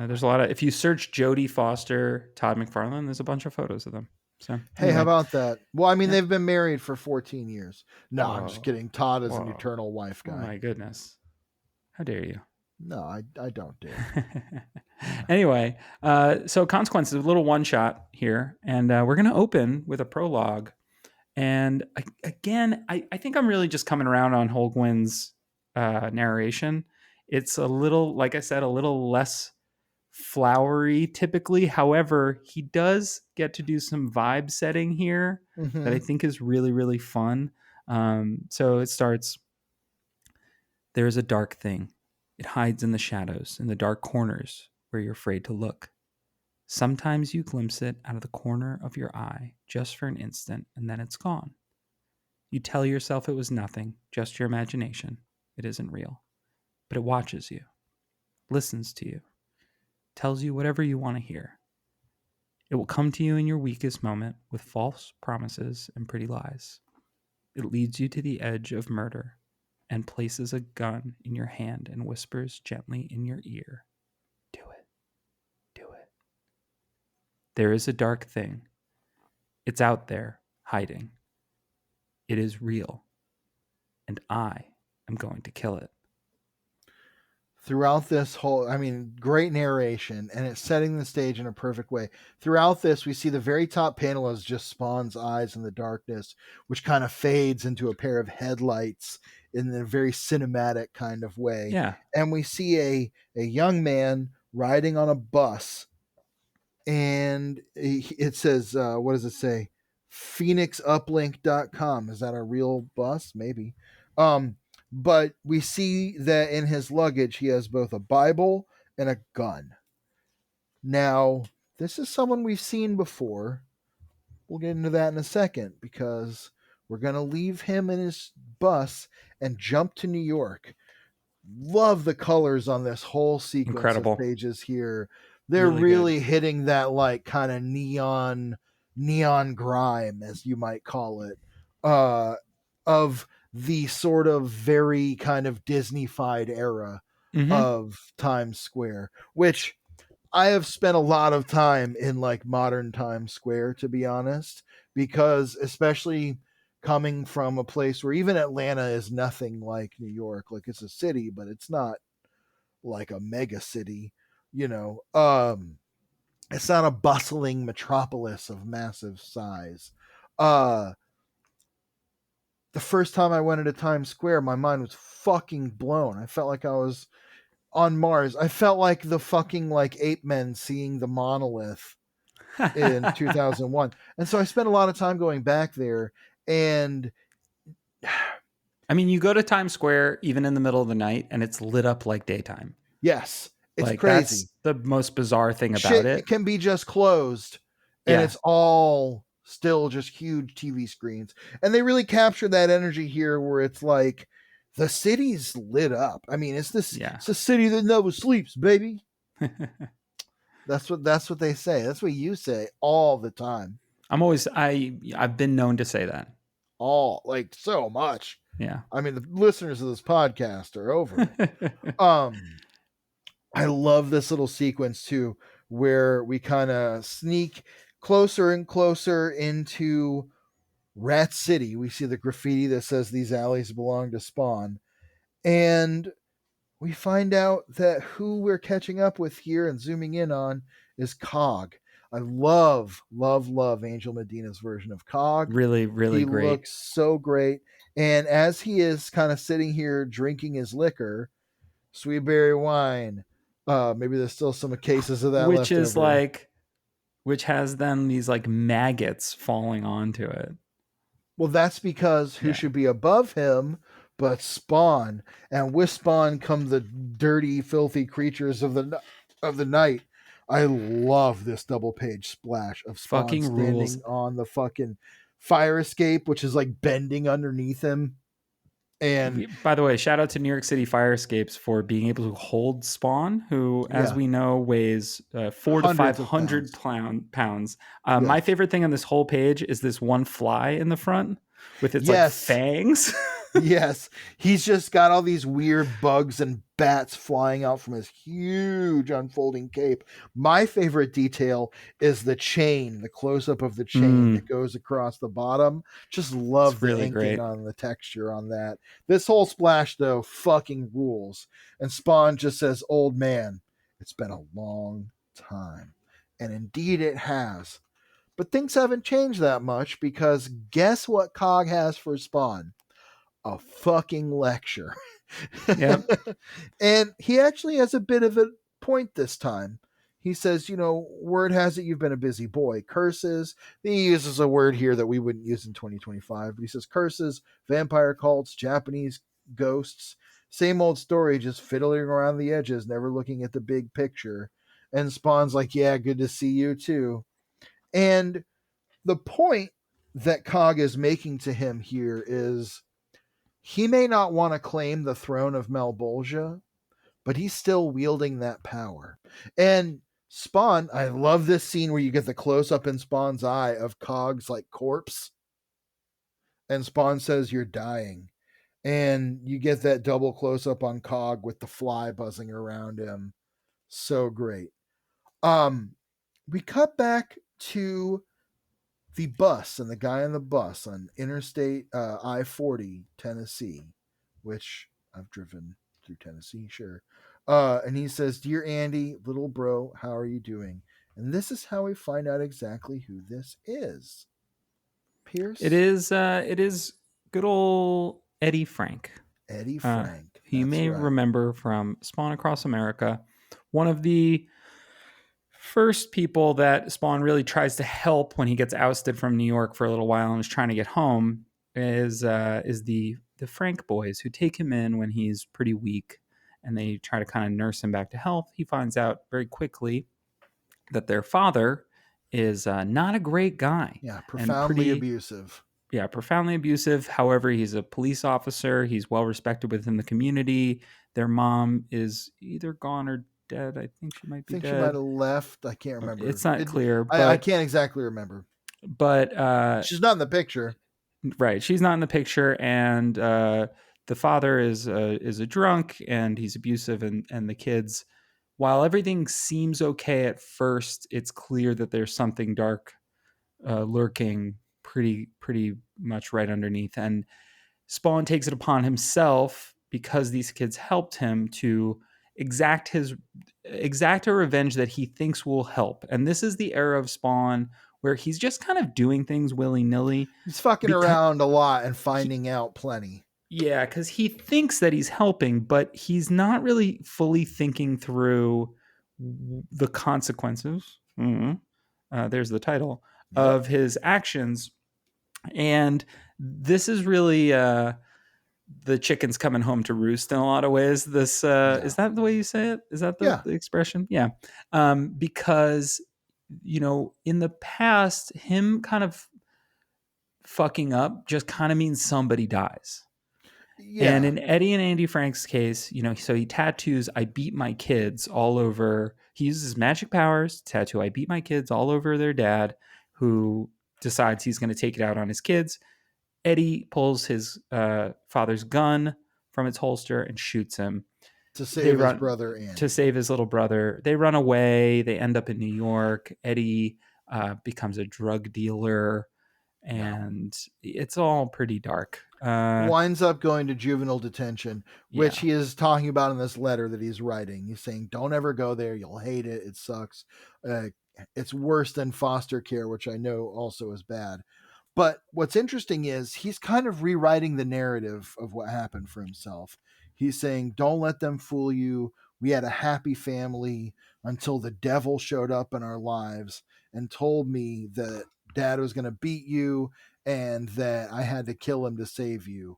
There's a lot of, if you search Jodie Foster, Todd McFarlane, there's a bunch of photos of them. So hey, how about that? Well, I mean, they've been married for 14 years. No, I'm just kidding. Todd is an eternal wife guy. Oh my goodness. How dare you? No, I don't dare. Anyway, so Consequences, a little one shot here. And we're going to open with a prologue. And again, I think I'm really just coming around on Holguin's narration. It's a little, like I said, a little less flowery typically. However, he does get to do some vibe setting here that I think is really, really fun. So it starts, there is a dark thing. It hides in the shadows, in the dark corners where you're afraid to look. Sometimes you glimpse it out of the corner of your eye just for an instant, and then it's gone. You tell yourself it was nothing, just your imagination. It isn't real. But it watches you, listens to you, tells you whatever you want to hear. It will come to you in your weakest moment with false promises and pretty lies. It leads you to the edge of murder and places a gun in your hand and whispers gently in your ear, "Do it, do it." There is a dark thing. It's out there, hiding. It is real, and I am going to kill it. throughout this whole, I mean, great narration, and it's setting the stage in a perfect way. Throughout this, we see the very top panel is just Spawn's eyes in the darkness, which kind of fades into a pair of headlights in a very cinematic kind of way. Yeah. And we see a young man riding on a bus, and it says, what does it say? PhoenixUplink.com. Is that a real bus? Maybe. But we see that in his luggage, he has both a Bible and a gun. Now, this is someone we've seen before. We'll get into that in a second because we're going to leave him in his bus and jump to New York. Love the colors on this whole sequence Incredible. of pages here. They're Really really hitting that like kind of neon grime, as you might call it, of the sort of very kind of Disney-fied era of Times Square, which I have spent a lot of time in like modern Times Square, to be honest, because especially coming from a place where even Atlanta is nothing like New York. Like, it's a city, but it's not like a mega city, you know. It's not a bustling metropolis of massive size. The first time I went into Times Square, my mind was fucking blown. I felt like I was on Mars. I felt like the fucking like ape men seeing the monolith in 2001. And so I spent a lot of time going back there. And I mean, you go to Times Square even in the middle of the night and it's lit up like daytime. yes, it's like, crazy. That's the most bizarre thing about Shit, it. it can be just closed and it's all still just huge TV screens. And they really capture that energy here where it's like the city's lit up. I mean, it's a city that never sleeps, baby. That's what they say. That's what you say all the time. I've been known to say that. All, like, so much. Yeah. I mean, the listeners of this podcast are over it. I love this little sequence too, where we kind of sneak closer and closer into Rat City. We see the graffiti that says these alleys belong to Spawn. And we find out that who we're catching up with here and zooming in on is Cog. I love Angel Medina's version of Cog. Really, really great. He looks so great. And as he is kind of sitting here drinking his liquor, sweet berry wine, maybe there's still some cases of that which left is over. like, which has then these like maggots falling onto it. Well, that's because who should be above him but Spawn, and with Spawn come the dirty, filthy creatures of the night. I love this double page splash of Spawn fucking standing rules. on the fucking fire escape, which is like bending underneath him. And by the way, shout out to New York City Fire Escapes for being able to hold Spawn, who, as we know, weighs 400 to 500 pounds. My favorite thing on this whole page is this one fly in the front with its like fangs. Yes, he's just got all these weird bugs and bats flying out from his huge unfolding cape. My favorite detail is the chain, the close-up of the chain that goes across the bottom. Just love the inking on the texture on that. This whole splash, though, fucking rules. And Spawn just says, "Old man, it's been a long time." And indeed it has. But things haven't changed that much, because guess what Cog has for Spawn? A fucking lecture. Yep. And he actually has a bit of a point this time. He says, word has it you've been a busy boy. Curses. He uses a word here that we wouldn't use in 2025, but he says curses, vampire cults, Japanese ghosts. Same old story, just fiddling around the edges, never looking at the big picture. And Spawn's like, yeah, good to see you too. And the point that Cog is making to him here is, he may not want to claim the throne of Malbolgia, but he's still wielding that power. And Spawn, I love this scene where you get the close up in Spawn's eye of Cog's like corpse. And Spawn says, "You're dying." And you get that double close up on Cog with the fly buzzing around him. So great. We cut back to the bus and the guy on the bus on Interstate I-40, Tennessee, which I've driven through Tennessee, sure. And he says, "Dear Andy, little bro, how are you doing?" And this is how we find out exactly who this is. It Pierce? is. It is good old Eddie Frank. Eddie Uh, Frank. who you That's may right. remember from Spawn Across America. One of the first people that Spawn really tries to help when he gets ousted from New York for a little while and is trying to get home is the Frank boys, who take him in when he's pretty weak, and they try to kind of nurse him back to health. He finds out very quickly that their father is not a great guy, Yeah, and profoundly abusive. profoundly abusive. However, he's a police officer. He's well respected within the community. Their mom is either gone or dead. I think she might I be think she might dead. have left. I can't remember. It's not clear, I can't exactly remember. but She's not in the picture. right, she's not in the picture, and the father is a drunk, and he's abusive, and the kids. While everything seems okay at first, it's clear that there's something dark lurking pretty much right underneath, and Spawn takes it upon himself, because these kids helped him, to exact a revenge that he thinks will help. And this is the era of Spawn where he's just kind of doing things willy-nilly. He's fucking Because around a lot and finding out plenty. yeah, because he thinks that he's helping, but he's not really fully thinking through the consequences. There's the title Yep. of his actions. And this is really the chicken's coming home to roost in a lot of ways. This is that the way you say it? Is that the expression? Yeah. Because in the past, him kind of fucking up just kind of means somebody dies. Yeah. And in Eddie and Andy Frank's case, so he tattoos "I beat my kids" all over. He uses magic powers to tattoo "I beat my kids" all over their dad, who decides he's going to take it out on his kids. Eddie pulls his father's gun from its holster and shoots him to save his brother Andy. To save his little brother. They run away. They end up in New York. Eddie becomes a drug dealer, and it's all pretty dark. Winds up going to juvenile detention, which he is talking about in this letter that he's writing. He's saying, "Don't ever go there. You'll hate it. It sucks. It's worse than foster care," which I know also is bad. But what's interesting is he's kind of rewriting the narrative of what happened for himself. He's saying, "Don't let them fool you. We had a happy family until the devil showed up in our lives and told me that dad was going to beat you and that I had to kill him to save you."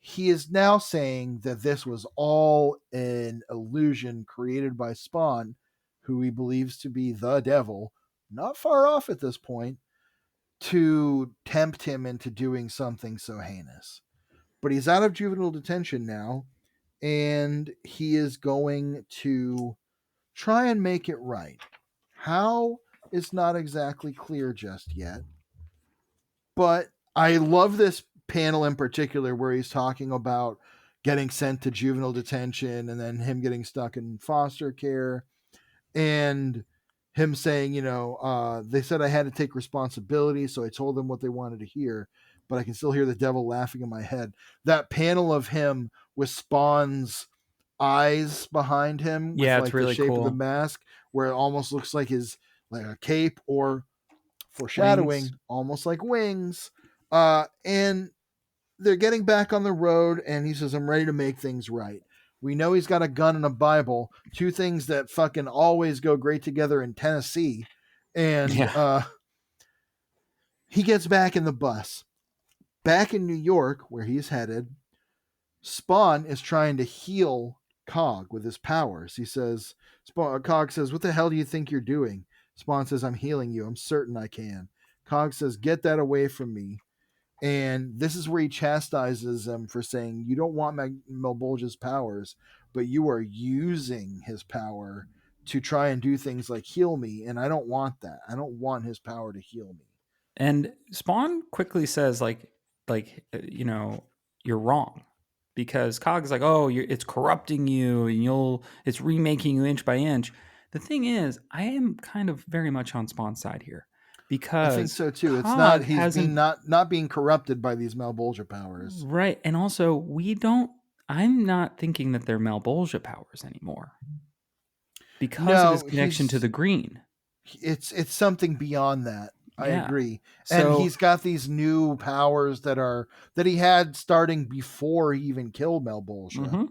He is now saying that this was all an illusion created by Spawn, who he believes to be the devil, not far off at this point, to tempt him into doing something so heinous. But he's out of juvenile detention now, and he is going to try and make it right. How is not exactly clear just yet. But I love this panel in particular where he's talking about getting sent to juvenile detention and then him getting stuck in foster care, and him saying, they said I had to take responsibility, so I told them what they wanted to hear, but I can still hear the devil laughing in my head. That panel of him with Spawn's eyes behind him with it's like really the shape cool. of the mask, where it almost looks like his like a cape, or foreshadowing, almost like wings. And they're getting back on the road, and he says, "I'm ready to make things right." We know he's got a gun and a Bible, two things that fucking always go great together in Tennessee. And he gets back in the bus. Back in New York, where he's headed, Spawn is trying to heal Cog with his powers. He says, Cog says, "What the hell do you think you're doing?" Spawn says, "I'm healing you. I'm certain I can." Cog says, "Get that away from me." And this is where he chastises him for saying, "You don't want Malbolge's powers, but you are using his power to try and do things like heal me, and I don't want that. I don't want his power to heal me." And Spawn quickly says, you're wrong, because Cog's like, "Oh, it's corrupting you, and it's remaking you inch by inch." The thing is, I am kind of very much on Spawn's side here, because I think so too. It's Cog not not being corrupted by these Malbolge powers, right? And also, we don't I'm not thinking that they're Malbolgia powers anymore because of his No, connection to the green. it's something beyond that. I Yeah. agree. And So, he's got these new powers that he had starting before he even killed Malbolgia.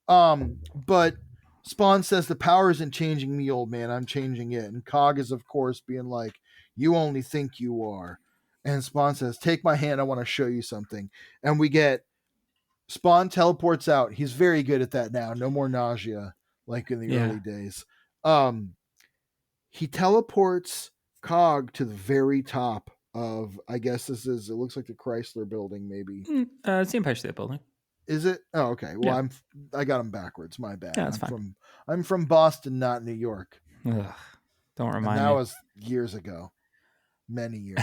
mhm. But Spawn says the power isn't changing me, old man. I'm changing it. And Cog is, of course, being like, "You only think you are." And Spawn says, "Take my hand. I want to show you something." And we get Spawn teleports out. He's very good at that now. No more nausea like in the Yeah. early days. Um, he teleports Cog to the very top of, I guess this is, it looks like the Chrysler building, maybe. It's the Empire State Building. Is it? Oh, okay. Well, Yeah. I got him backwards. My Yeah, bad. that's fine. I'm from Boston, not New York, Ugh, don't and remind that me. was years ago, many years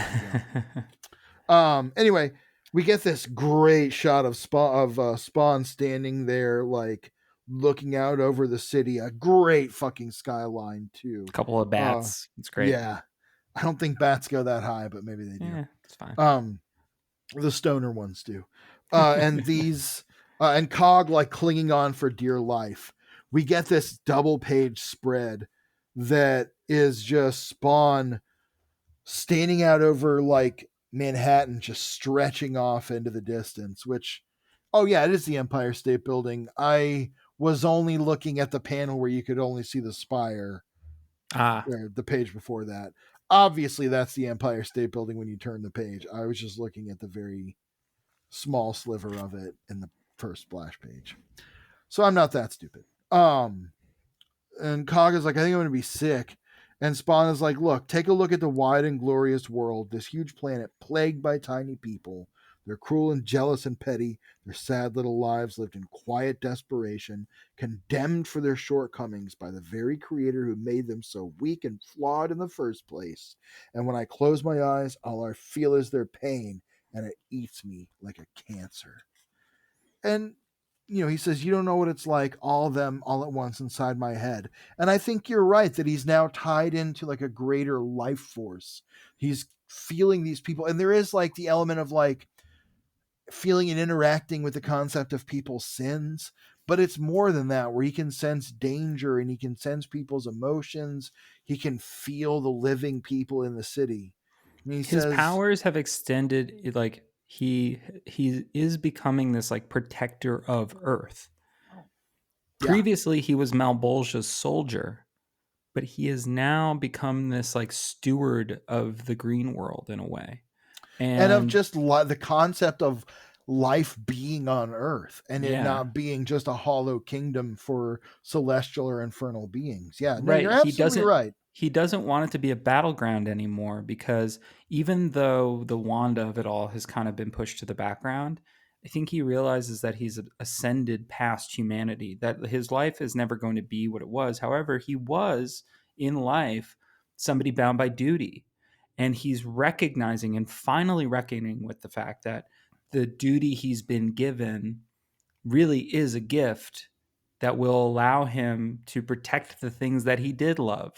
ago. Anyway, we get this great shot of Spawn standing there, like looking out over the city. A great fucking skyline too. Couple of bats. It's great. Yeah, I don't think bats go that high, but maybe they do. Yeah, it's fine. The stoner ones do. And these and Cog like clinging on for dear life. We get this double page spread that is just Spawn standing out over like Manhattan, just stretching off into the distance, which, oh yeah, it is the Empire State Building. I was only looking at the panel where you could only see the spire, or the page before that. Obviously, that's the Empire State Building when you turn the page. I was just looking at the very small sliver of it in the first splash page. So I'm not that stupid. And Kaga's like, I think I'm going to be sick. And Spawn is like, look, take a look at the wide and glorious world, this huge planet plagued by tiny people. They're cruel and jealous and petty. Their sad little lives lived in quiet desperation, condemned for their shortcomings by the very creator who made them so weak and flawed in the first place. And when I close my eyes, all I feel is their pain, and it eats me like a cancer. And he says, you don't know what it's like, all of them all at once inside my head. And I think you're right that he's now tied into like a greater life force. He's feeling these people. And there is like the element of like feeling and interacting with the concept of people's sins. But it's more than that, where he can sense danger and he can sense people's emotions. He can feel the living people in the city. And he His says, powers have extended, like he is becoming this like protector of Earth. Previously, he was Malbolgia's soldier, but he has now become this like steward of the green world in a way, and of just the concept of life being on Earth and it Yeah. not being just a hollow kingdom for celestial or infernal beings. Yeah, no, right. you're absolutely right. He doesn't want it to be a battleground anymore, because even though the Wanda of it all has kind of been pushed to the background, I think he realizes that he's ascended past humanity, that his life is never going to be what it was. However, he was in life somebody bound by duty. And he's recognizing and finally reckoning with the fact that the duty he's been given really is a gift that will allow him to protect the things that he did love,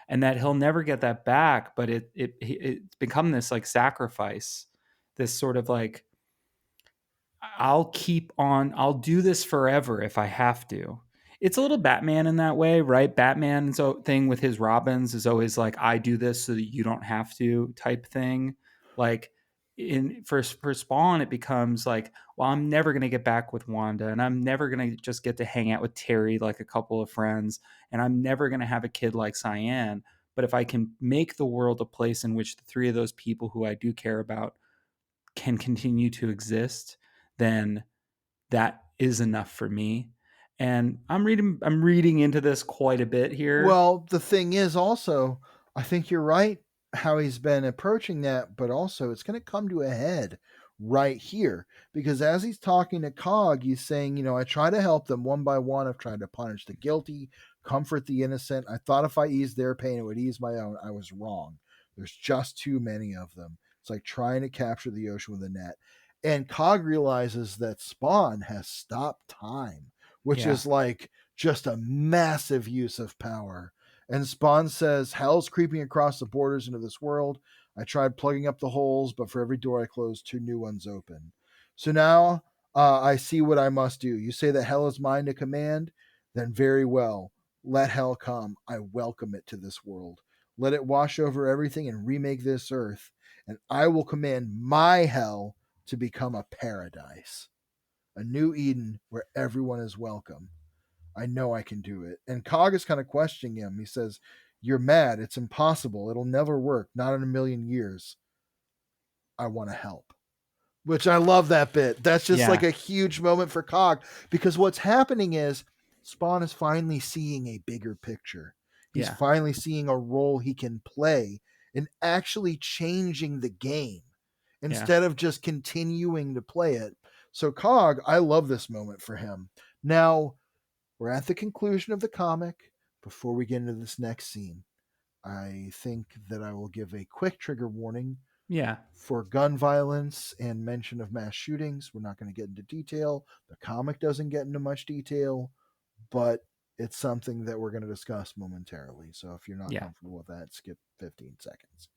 and that he'll never get that back. But it's become this like sacrifice, this sort of like, I'll do this forever if I have to. It's a little Batman in that way, right? Batman's thing with his Robins is always like, I do this so that you don't have to type thing. Like for Spawn, it becomes like, well, I'm never going to get back with Wanda, and I'm never going to just get to hang out with Terry like a couple of friends, and I'm never going to have a kid like Cyan. But if I can make the world a place in which the three of those people who I do care about can continue to exist, then that is enough for me. And I'm reading into this quite a bit here. Well, the thing is also, I think you're right how he's been approaching that, but also it's going to come to a head right here, because as he's talking to Cog, he's saying, I try to help them one by one. I've tried to punish the guilty, comfort the innocent. I thought if I eased their pain, it would ease my own. I was wrong. There's just too many of them. It's like trying to capture the ocean with a net. And Cog realizes that Spawn has stopped time, which is like just a massive use of power. And Spawn says, hell's creeping across the borders into this world. I tried plugging up the holes, but for every door I closed, 2 new ones open. So now I see what I must do. You say that hell is mine to command? Then very well. Let hell come. I welcome it to this world. Let it wash over everything and remake this earth. And I will command my hell to become a paradise, a new Eden where everyone is welcome. I know I can do it. And Cog is kind of questioning him. He says, "You're mad. It's impossible. It'll never work. Not in a million years. I want to help." Which I love that bit. That's just Yeah. like a huge moment for Cog, because what's happening is Spawn is finally seeing a bigger picture. He's Yeah. finally seeing a role he can play in actually changing the game instead of just continuing to play it. So Cog, I love this moment for him. Now, we're at the conclusion of the comic. Before we get into this next scene, I think that I will give a quick trigger warning Yeah. for gun violence and mention of mass shootings. We're not going to get into detail. The comic doesn't get into much detail, but it's something that we're going to discuss momentarily. So if you're not Yeah. comfortable with that, skip 15 seconds.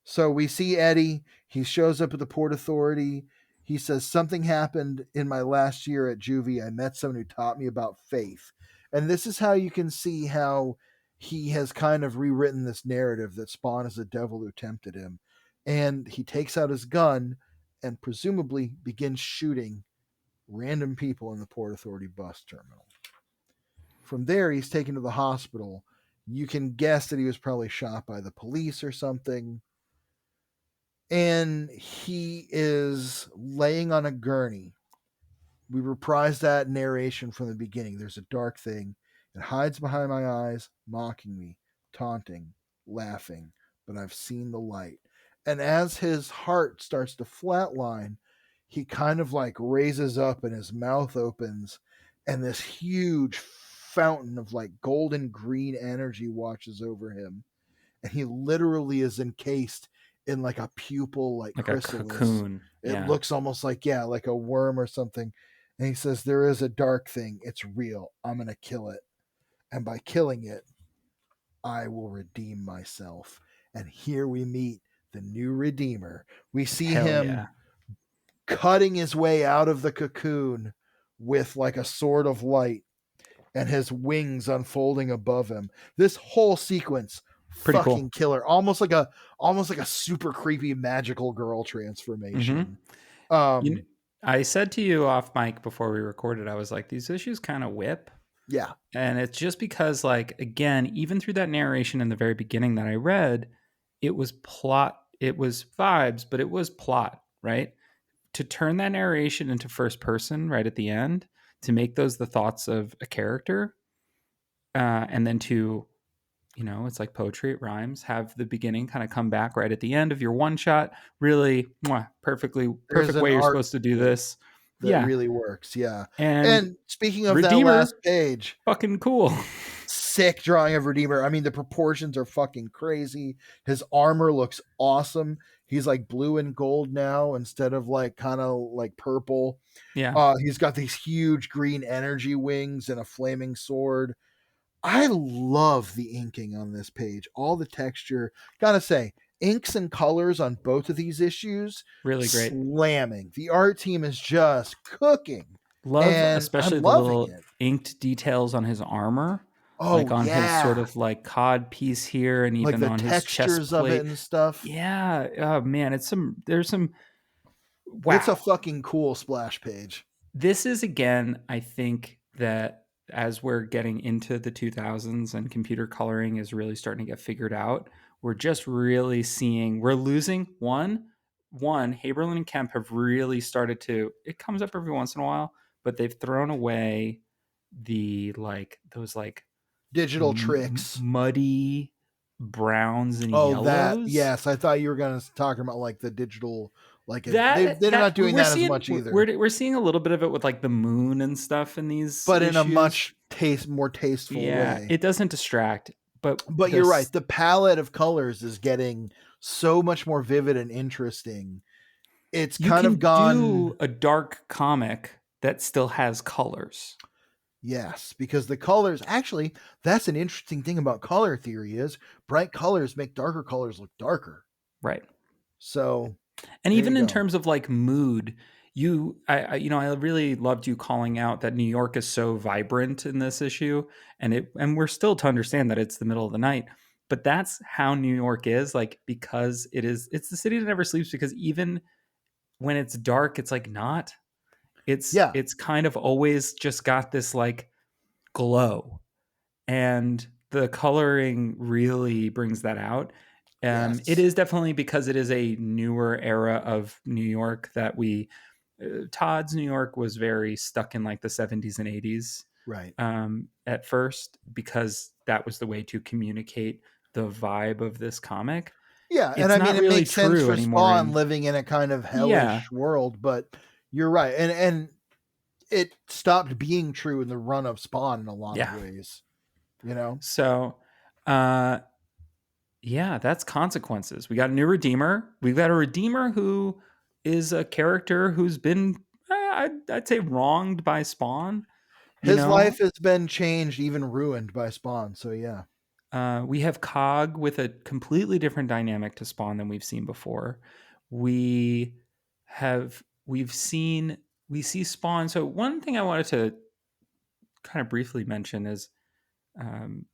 So we see Eddie. He shows up at the Port Authority. He says, "Something happened in my last year at juvie. I met someone who taught me about faith." And this is how you can see how he has kind of rewritten this narrative that Spawn is the devil who tempted him. And he takes out his gun and presumably begins shooting random people in the Port Authority bus terminal. From there, he's taken to the hospital. You can guess that he was probably shot by the police or something. And he is laying on a gurney. We reprise that narration from the beginning. There's a dark thing. It hides behind my eyes, mocking me, taunting, laughing, but I've seen the light. And as his heart starts to flatline, he kind of like raises up and his mouth opens, and this huge fountain of like golden green energy washes over him. And he literally is encased in like a pupil, like chrysalis. A cocoon. It looks almost like, like a worm or something. And he says, "There is a dark thing. It's real. I'm going to kill it. And by killing it, I will redeem myself." And here we meet the new Redeemer. We see him cutting his way out of the cocoon with like a sword of light and his wings unfolding above him. This whole sequence, pretty fucking cool. Killer. Almost like a super creepy magical girl transformation. I said to you off mic before we recorded, I was like, these issues kind of whip. Yeah. And it's just because, like, again, even through that narration in the very beginning that I read, it was plot, it was vibes, but it was plot, right? To turn that narration into first person right at the end, to make those the thoughts of a character, and then to, it's like poetry, it rhymes, have the beginning kind of come back right at the end of your one shot. Really, perfect way you're supposed to do this. That really works. Yeah. And speaking of Redeemer, that last page, fucking cool. Sick drawing of Redeemer. I mean, the proportions are fucking crazy. His armor looks awesome. He's like blue and gold now instead of like kind of like purple. Yeah. He's got these huge green energy wings and a flaming sword. I love the inking on this page. All the texture. Gotta say, inks and colors on both of these issues, really great. Slamming. The art team is just cooking. Love, especially the little inked details on his armor. Oh, like on his sort of like cod piece here, and even like on his chest plate of it and stuff. Yeah. Oh man, there's some. Wow. It's a fucking cool splash page. This is, again, I think that as we're getting into the 2000s and computer coloring is really starting to get figured out, we're just really seeing, we're losing one, Haberlin and Kemp have really started to, it comes up every once in a while, but they've thrown away the like, those like digital tricks, muddy browns and yellows. Yes, I thought you were going to talk about like the digital, like they're that, not doing that as much either. We're seeing a little bit of it with like the moon and stuff in these, but issues. In a much more tasteful way. It doesn't distract. But you're right. The palette of colors is getting so much more vivid and interesting. It's kind of gone. Do a dark comic that still has colors. Yes, because the colors, actually, that's an interesting thing about color theory is bright colors make darker colors look darker. Right. So, and even in terms of like mood, I really loved you calling out that New York is so vibrant in this issue, and we're still to understand that it's the middle of the night, but that's how New York is, like, because it's the city that never sleeps, because even when it's dark, it's like not. Yeah. It's kind of always just got this like glow, and the coloring really brings that out. It Yes. is definitely because it is a newer era of New York that Todd's New York was very stuck in like the 70s and 80s Right. at first, because that was the way to communicate the vibe of this comic. Yeah, and It's I mean, not it really makes sense true for anymore. Spawn And living in a kind of yeah, hellish world, but you're right, and it stopped being true in the run of Spawn in a lot of yeah. ways. You know, So, uh, yeah, that's consequences. We got a new Redeemer. We've got a Redeemer who is a character who's been, I'd say, wronged by Spawn. You his know, life has been changed, even ruined by Spawn. So yeah, we have Cog with a completely different dynamic to Spawn than we've seen before. We have we see Spawn. So one thing I wanted to kind of briefly mention is um,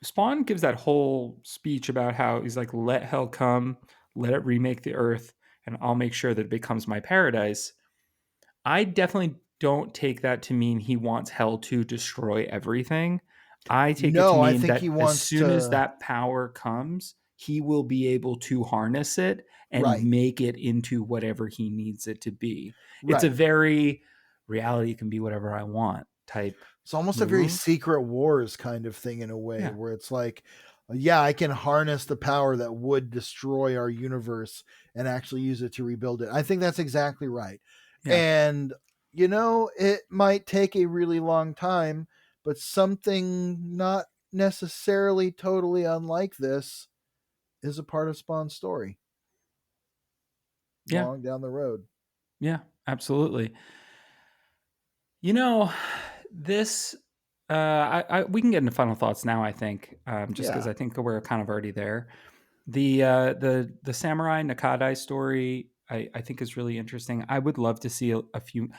Spawn gives that whole speech about how he's like, "Let hell come, let it remake the earth, and I'll make sure that it becomes my paradise." I definitely don't take that to mean he wants hell to destroy everything. I take it to no, I mean think he that as wants soon as to. that power comes, he will be able to harness it and Right, make it into whatever he needs it to be. It's a right. very reality can be whatever I want type It's almost a very move. Secret Wars kind of thing in a way, Yeah. where it's like, yeah, I can harness the power that would destroy our universe and actually use it to rebuild it. I think that's exactly right. Yeah. And, it might take a really long time, but something not necessarily totally unlike this is a part of Spawn's story Yeah. long down the road. Yeah. Absolutely. You know, this we can get into final thoughts now, I think, just because Yeah. I think we're kind of already there. The samurai Nakadai story, I think, is really interesting. I would love to see a few.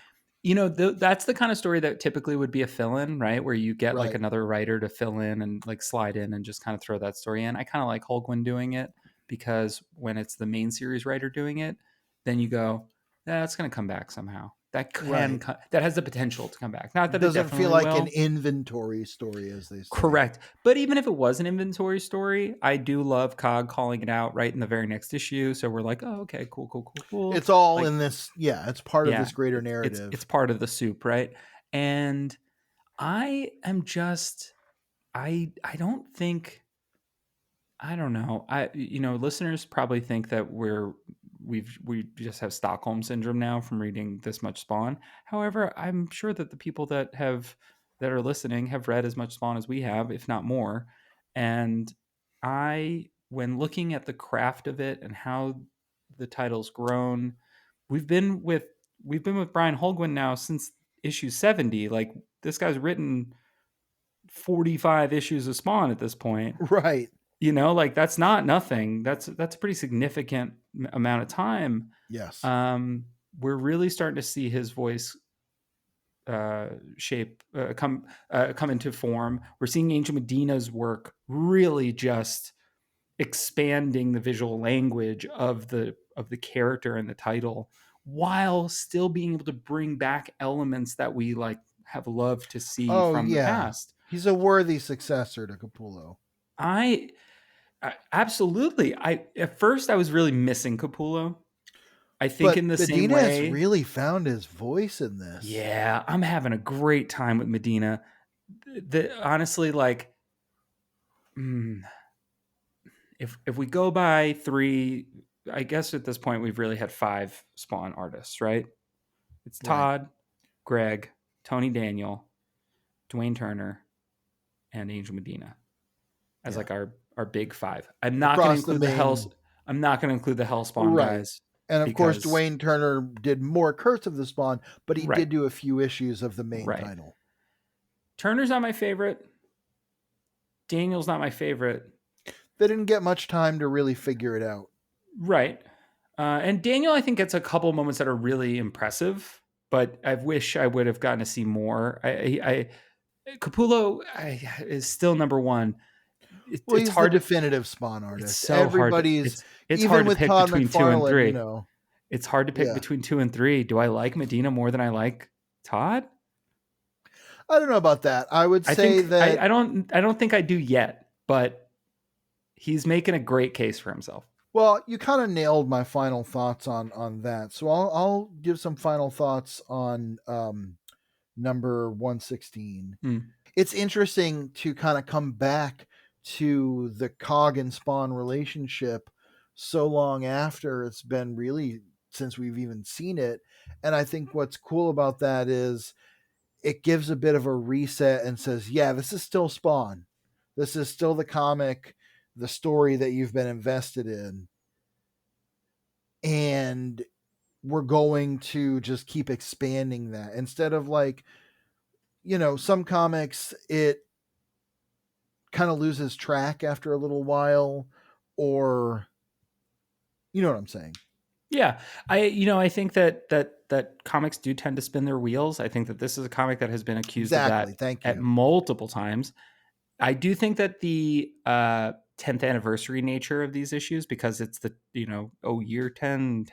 That's the kind of story that typically would be a fill-in, right? Where you get like Right. another writer to fill in and like slide in and just kind of throw that story in. I kind of like Holguin doing it, because when it's the main series writer doing it, then you go, that's going to come back somehow. Right. That has the potential to come back. Not that it Doesn't feel definitely like an will. inventory story, as they say. Correct. But even if it was an inventory story, I do love Cog calling it out right in the very next issue. So we're like, oh, okay, cool, cool, cool, cool. It's all Like, in this. Yeah, it's part of yeah, this greater it's narrative. part of the soup, right? And I am just I don't think I don't know. Listeners probably think that we just have Stockholm syndrome now from reading this much Spawn. However, I'm sure that the people that are listening have read as much Spawn as we have, if not more. And when looking at the craft of it and how the title's grown, we've been with we've been with Brian Holguin now since issue 70. Like, this guy's written 45 issues of Spawn at this point. Right. Like, that's not nothing. That's a pretty significant amount of time. Yes. um we're really starting to see his voice shape come into form. We're seeing Angel Medina's work really just expanding the visual language of the character and the title, while still being able to bring back elements that we like have loved to see Oh from the yeah. past. He's a worthy successor to Capullo. I Absolutely. I At first I was really missing Capullo. I think But in the same Medina has way. really found his voice in this. Yeah, I'm having a great time with Medina. Honestly, like, mm, if we go by three, I guess at this point we've really had five Spawn artists, right? It's Right. Todd, Greg, Tony Daniel, Dwayne Turner, and Angel Medina as Yeah. like our big five. I'm not going to Across the include the Hells. main. I'm not going to include the Hellspawn Right. guys And of course, because Dwayne Turner did more Curse of the Spawn, but he right, did do a few issues of the main right. title. Turner's not my favorite. Daniel's not my favorite. They didn't get much time to really figure it out. Right. And Daniel, I think, gets a couple moments that are really impressive, but I wish I would have gotten to see more. Capullo is still number one. Well, It's he's the hard to. definitive Spawn It's artist. so hard. Everybody's, It's even hard to with pick Todd between 2 and McFarlane, 3. It's hard to pick yeah. between 2 and 3. Do I like Medina more than I like Todd? I don't know about that. I would say that I don't think I do yet, but he's making a great case for himself. well, you kind of nailed my final thoughts on that. So I'll give some final thoughts on number 116. It's interesting to kind of come back to the Cog and Spawn relationship so long after it's been really since we've even seen it. And I think what's cool about that is it gives a bit of a reset and says, yeah, this is still Spawn. This is still the comic, the story that you've been invested in. And we're going to just keep expanding that instead of like, some comics, it kind of loses track after a little while, or you know what I'm saying. Yeah, I think that comics do tend to spin their wheels. I think that this is a comic that has been accused of that Thank at you. multiple times. I do think that the 10th anniversary nature of these issues, because it's the year 10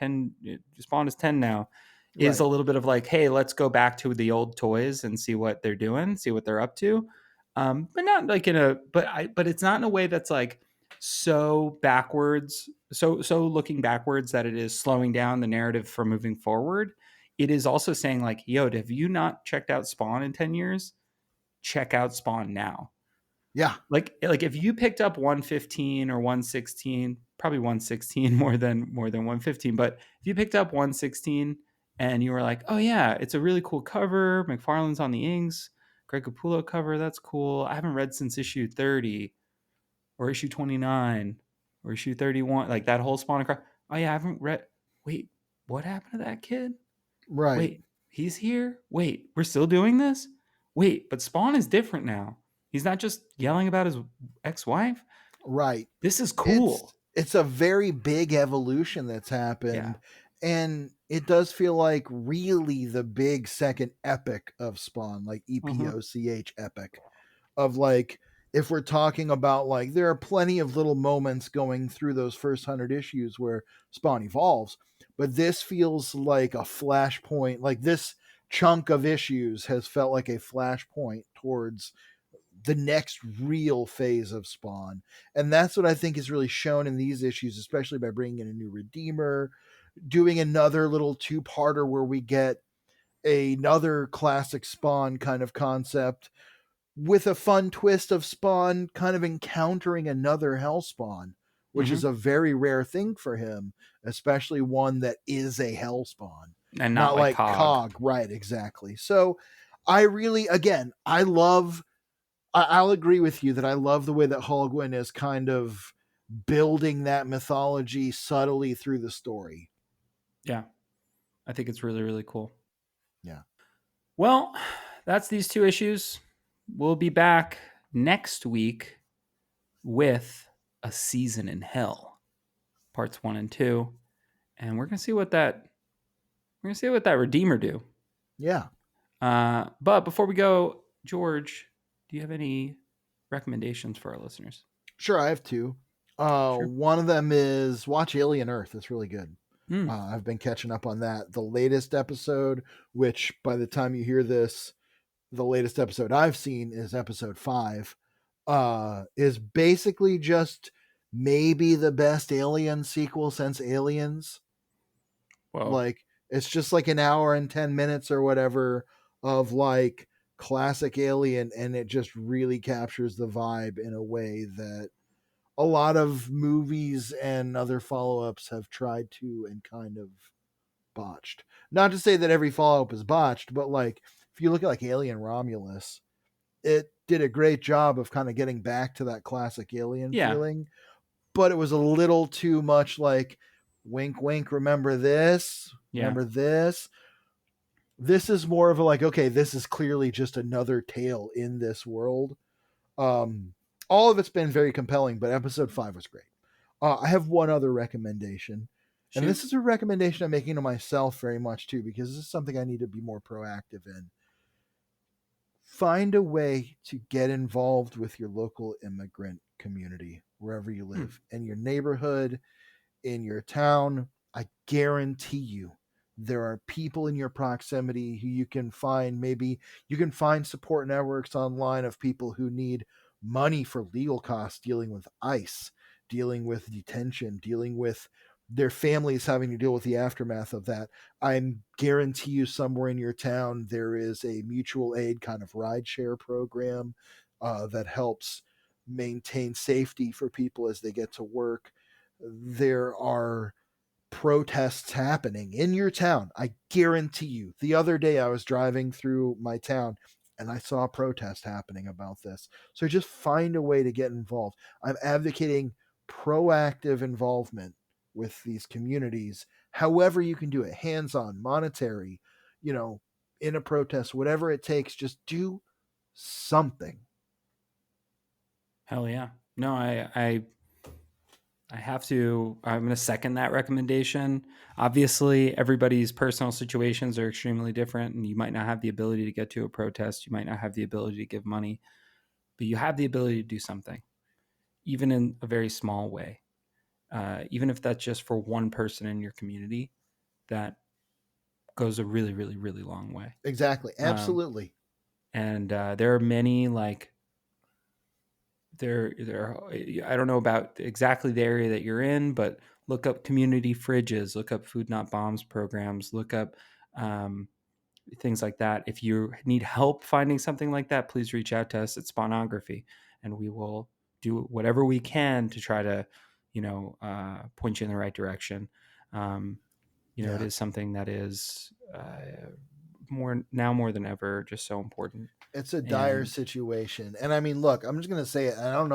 Spawn is 10 now, is a little bit of like, hey, let's go back to the old toys and see what they're doing, see what they're up to, but not like but it's not in a way that's like so backwards, so looking backwards that it is slowing down the narrative from moving forward. It is also saying like, yo, have you not checked out Spawn in 10 years? Check out Spawn now. Yeah. Like if you picked up 115 or 116, probably 116 more than 115, but if you picked up 116 and you were like, oh yeah, it's a really cool cover, McFarlane's on the inks, Greg Capullo cover, that's cool. I haven't read since issue 30 or issue 29 or issue 31, like that whole Spawn across. Oh yeah, I haven't read. Wait, what happened to that kid? Right. Wait, he's here? Wait, we're still doing this? Wait, but Spawn is different now. He's not just yelling about his ex-wife. Right. This is cool. It's a very big evolution that's happened. Yeah. And it does feel like really the big second epic of Spawn, like EPOCH epic, of like, if we're talking about like, there are plenty of little moments going through those first 100 issues where Spawn evolves, but this feels like a flashpoint. Like this chunk of issues has felt like a flashpoint towards the next real phase of Spawn. And that's what I think is really shown in these issues, especially by bringing in a new Redeemer, doing another little two-parter where we get another classic Spawn kind of concept with a fun twist of Spawn kind of encountering another Hellspawn, which is a very rare thing for him, especially one that is a Hellspawn. And not like Cog. Right, exactly. So I really, again, I'll agree with you that I love the way that Holguin is kind of building that mythology subtly through the story. Yeah. I think it's really, really cool. Yeah. Well, that's these two issues. We'll be back next week with A Season in Hell, parts 1 and 2. And we're going to see what that Redeemer do. Yeah. But before we go, George, do you have any recommendations for our listeners? Sure, I have two. One of them is watch Alien Earth. It's really good. I've been catching up on that. The latest episode, which by the time you hear this, the latest episode I've seen is episode 5, is basically just maybe the best Alien sequel since Aliens. Whoa. Like, it's just like an hour and 10 minutes or whatever of like classic Alien, and it just really captures the vibe in a way that a lot of movies and other follow-ups have tried to and kind of botched. Not to say that every follow-up is botched, but like if you look at like Alien Romulus, it did a great job of kind of getting back to that classic Alien feeling, but it was a little too much like wink wink, remember this, remember this. This is more of a like, okay, this is clearly just another tale in this world. All of it's been very compelling, but episode 5 was great. I have one other recommendation, And Shoot. this is a recommendation I'm making to myself very much too, because this is something I need to be more proactive in. Find a way to get involved with your local immigrant community wherever you live, in your neighborhood, in your town. I guarantee you there are people in your proximity who you can find. Maybe you can find support networks online of people who need money for legal costs, dealing with ICE, dealing with detention, dealing with their families having to deal with the aftermath of that. I guarantee you somewhere in your town there is a mutual aid kind of rideshare program that helps maintain safety for people as they get to work. There are protests happening in your town. I guarantee you. The other day I was driving through my town and I saw a protest happening about this. So just find a way to get involved. I'm advocating proactive involvement with these communities, however you can do it, hands-on, monetary, in a protest, whatever it takes, just do something. Hell yeah. No, I'm going to second that recommendation. Obviously, everybody's personal situations are extremely different, and you might not have the ability to get to a protest. You might not have the ability to give money, but you have the ability to do something, even in a very small way. Even if that's just for one person in your community, that goes a really, really, really long way. Exactly. Absolutely. And there are many there I don't know about exactly the area that you're in, but look up community fridges, look up Food Not Bombs programs, look up things like that. If you need help finding something like that, please reach out to us at Spawnography, and we will do whatever we can to try to point you in the right direction. It is something that is more than ever just so important. It's a dire situation. And I mean, look, I'm just going to say it. I don't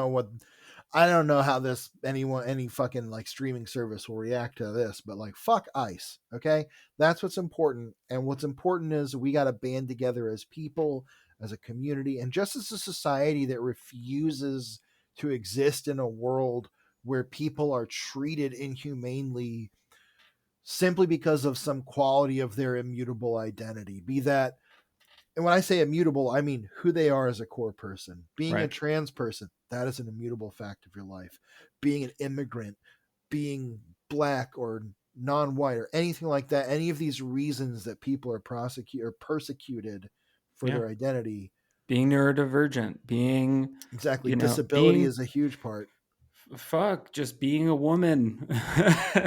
know how any fucking like streaming service will react to this, but like, fuck ICE. Okay. That's what's important. And what's important is we got to band together as people, as a community, and just as a society that refuses to exist in a world where people are treated inhumanely simply because of some quality of their immutable identity, be that, and when I say immutable, I mean who they are as a core person. Being a trans person, that is an immutable fact of your life. Being an immigrant, being black or non-white or anything like that, any of these reasons that people are persecuted for their identity. Being neurodivergent, being disability is a huge part. Just being a woman.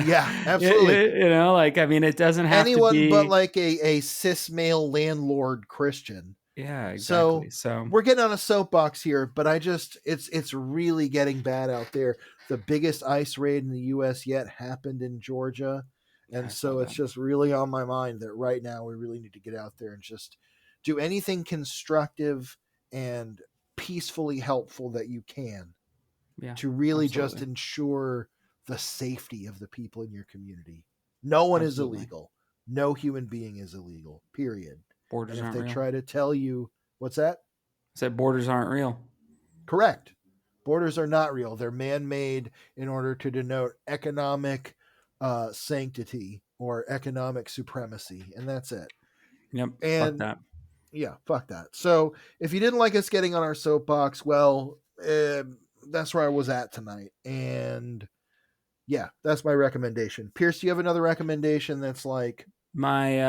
Yeah, absolutely. It doesn't have anyone to be but like a cis male landlord Christian. Yeah, exactly. So we're getting on a soapbox here, but it's really getting bad out there. The biggest ICE raid in the US yet happened in Georgia. And so it's just really on my mind that right now we really need to get out there and just do anything constructive and peacefully helpful that you can to really just ensure the safety of the people in your community. No one is illegal. No human being is illegal, period. Borders aren't real. real. Try to tell you, what's that? I said borders aren't real. Correct. Borders are not real. They're man-made in order to denote economic sanctity or economic supremacy, and that's it. Yep. And fuck that. Yeah, fuck that. So if you didn't like us getting on our soapbox, well, that's where I was at tonight. And yeah, that's my recommendation. Pierce, do you have another recommendation that's like... My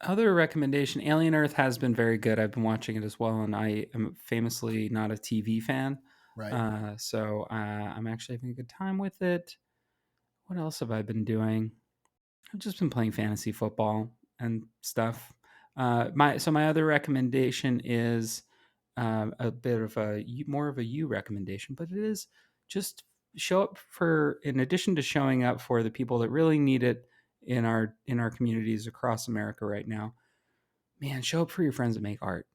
other recommendation, Alien Earth, has been very good. I've been watching it as well, and I am famously not a TV fan. Right. So I'm actually having a good time with it. What else have I been doing? I've just been playing fantasy football and stuff. My other recommendation is a bit of more of a you recommendation, but it is just show up for, in addition to showing up for the people that really need it in our communities across America right now, man, show up for your friends that make art.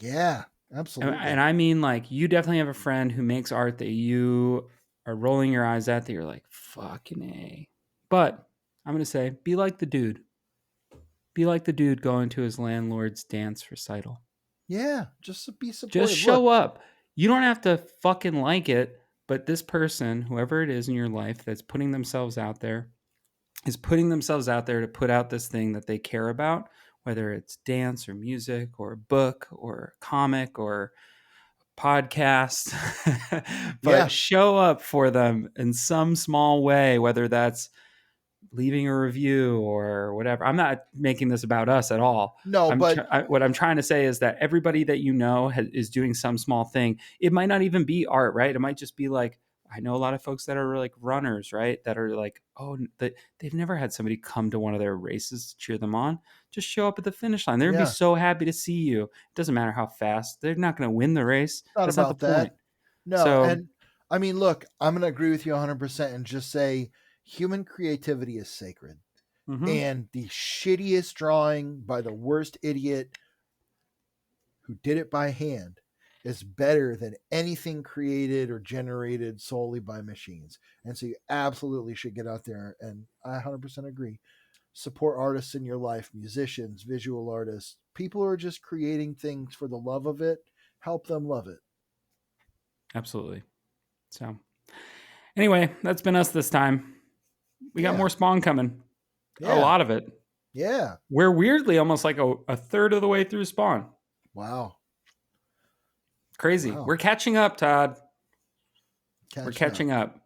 Yeah, absolutely. And I mean, like, you definitely have a friend who makes art that you are rolling your eyes at, that you're like, fucking A. But I'm going to say, be like the dude. Be like the dude going to his landlord's dance recital. Yeah, just be supportive. Just show up. You don't have to fucking like it, but this person, whoever it is in your life that's putting themselves out there, is putting themselves out there to put out this thing that they care about, whether it's dance or music or a book or a comic or podcast, Yeah. but show up for them in some small way, whether that's leaving a review or whatever. I'm not making this about us at all. No, but What I'm trying to say is that everybody that you know is doing some small thing. It might not even be art, right? It might just be like, I know a lot of folks that are like runners, right? That are like, oh, they've never had somebody come to one of their races to cheer them on. Just show up at the finish line. They're going to yeah, be so happy to see you. It doesn't matter how fast. They're not going to win the race. not That's not the about that. point. No, So, and I mean, look, I'm going to agree with you 100% and just say human creativity is sacred. mhm. And the shittiest drawing by the worst idiot who did it by hand is better than anything created or generated solely by machines. And so you absolutely should get out there, and I 100% agree. Support artists in your life, musicians, visual artists, people who are just creating things for the love of it. Help them love it. Absolutely. So, anyway, that's been us this time. We got Yeah. more Spawn coming. Yeah. A lot of it. Yeah. We're weirdly almost like a third of the way through Spawn. Wow. Crazy. Wow. We're catching up, Todd. We're catching up.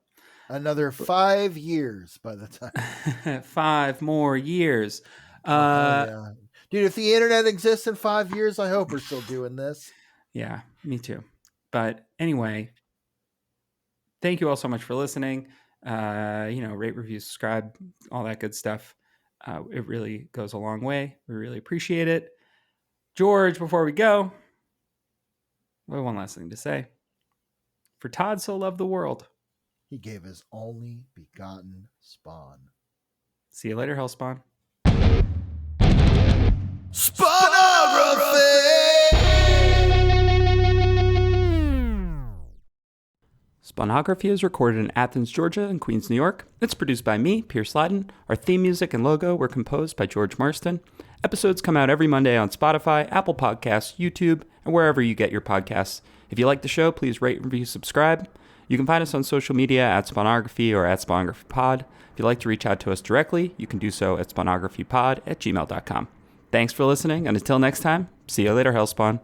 Another 5 years by the time. 5 more years. Yeah. Dude, if the internet exists in 5 years, I hope we're still doing this. Yeah, me too. But anyway, thank you all so much for listening. Rate, review, subscribe, all that good stuff. It really goes a long way. We really appreciate it. George, before we go, we have one last thing to say. For Todd so loved the world. He gave his only begotten spawn. See you later, Hellspawn. Spawnography! Spawnography is recorded in Athens, Georgia and Queens, New York. It's produced by me, Pierce Lyden. Our theme music and logo were composed by George Marston. Episodes come out every Monday on Spotify, Apple Podcasts, YouTube, and wherever you get your podcasts. If you like the show, please rate, review, subscribe. You can find us on social media at Spawnography or at SpawnographyPod. If you'd like to reach out to us directly, you can do so at spawnographypod@gmail.com. Thanks for listening, and until next time, see you later, Hellspawn.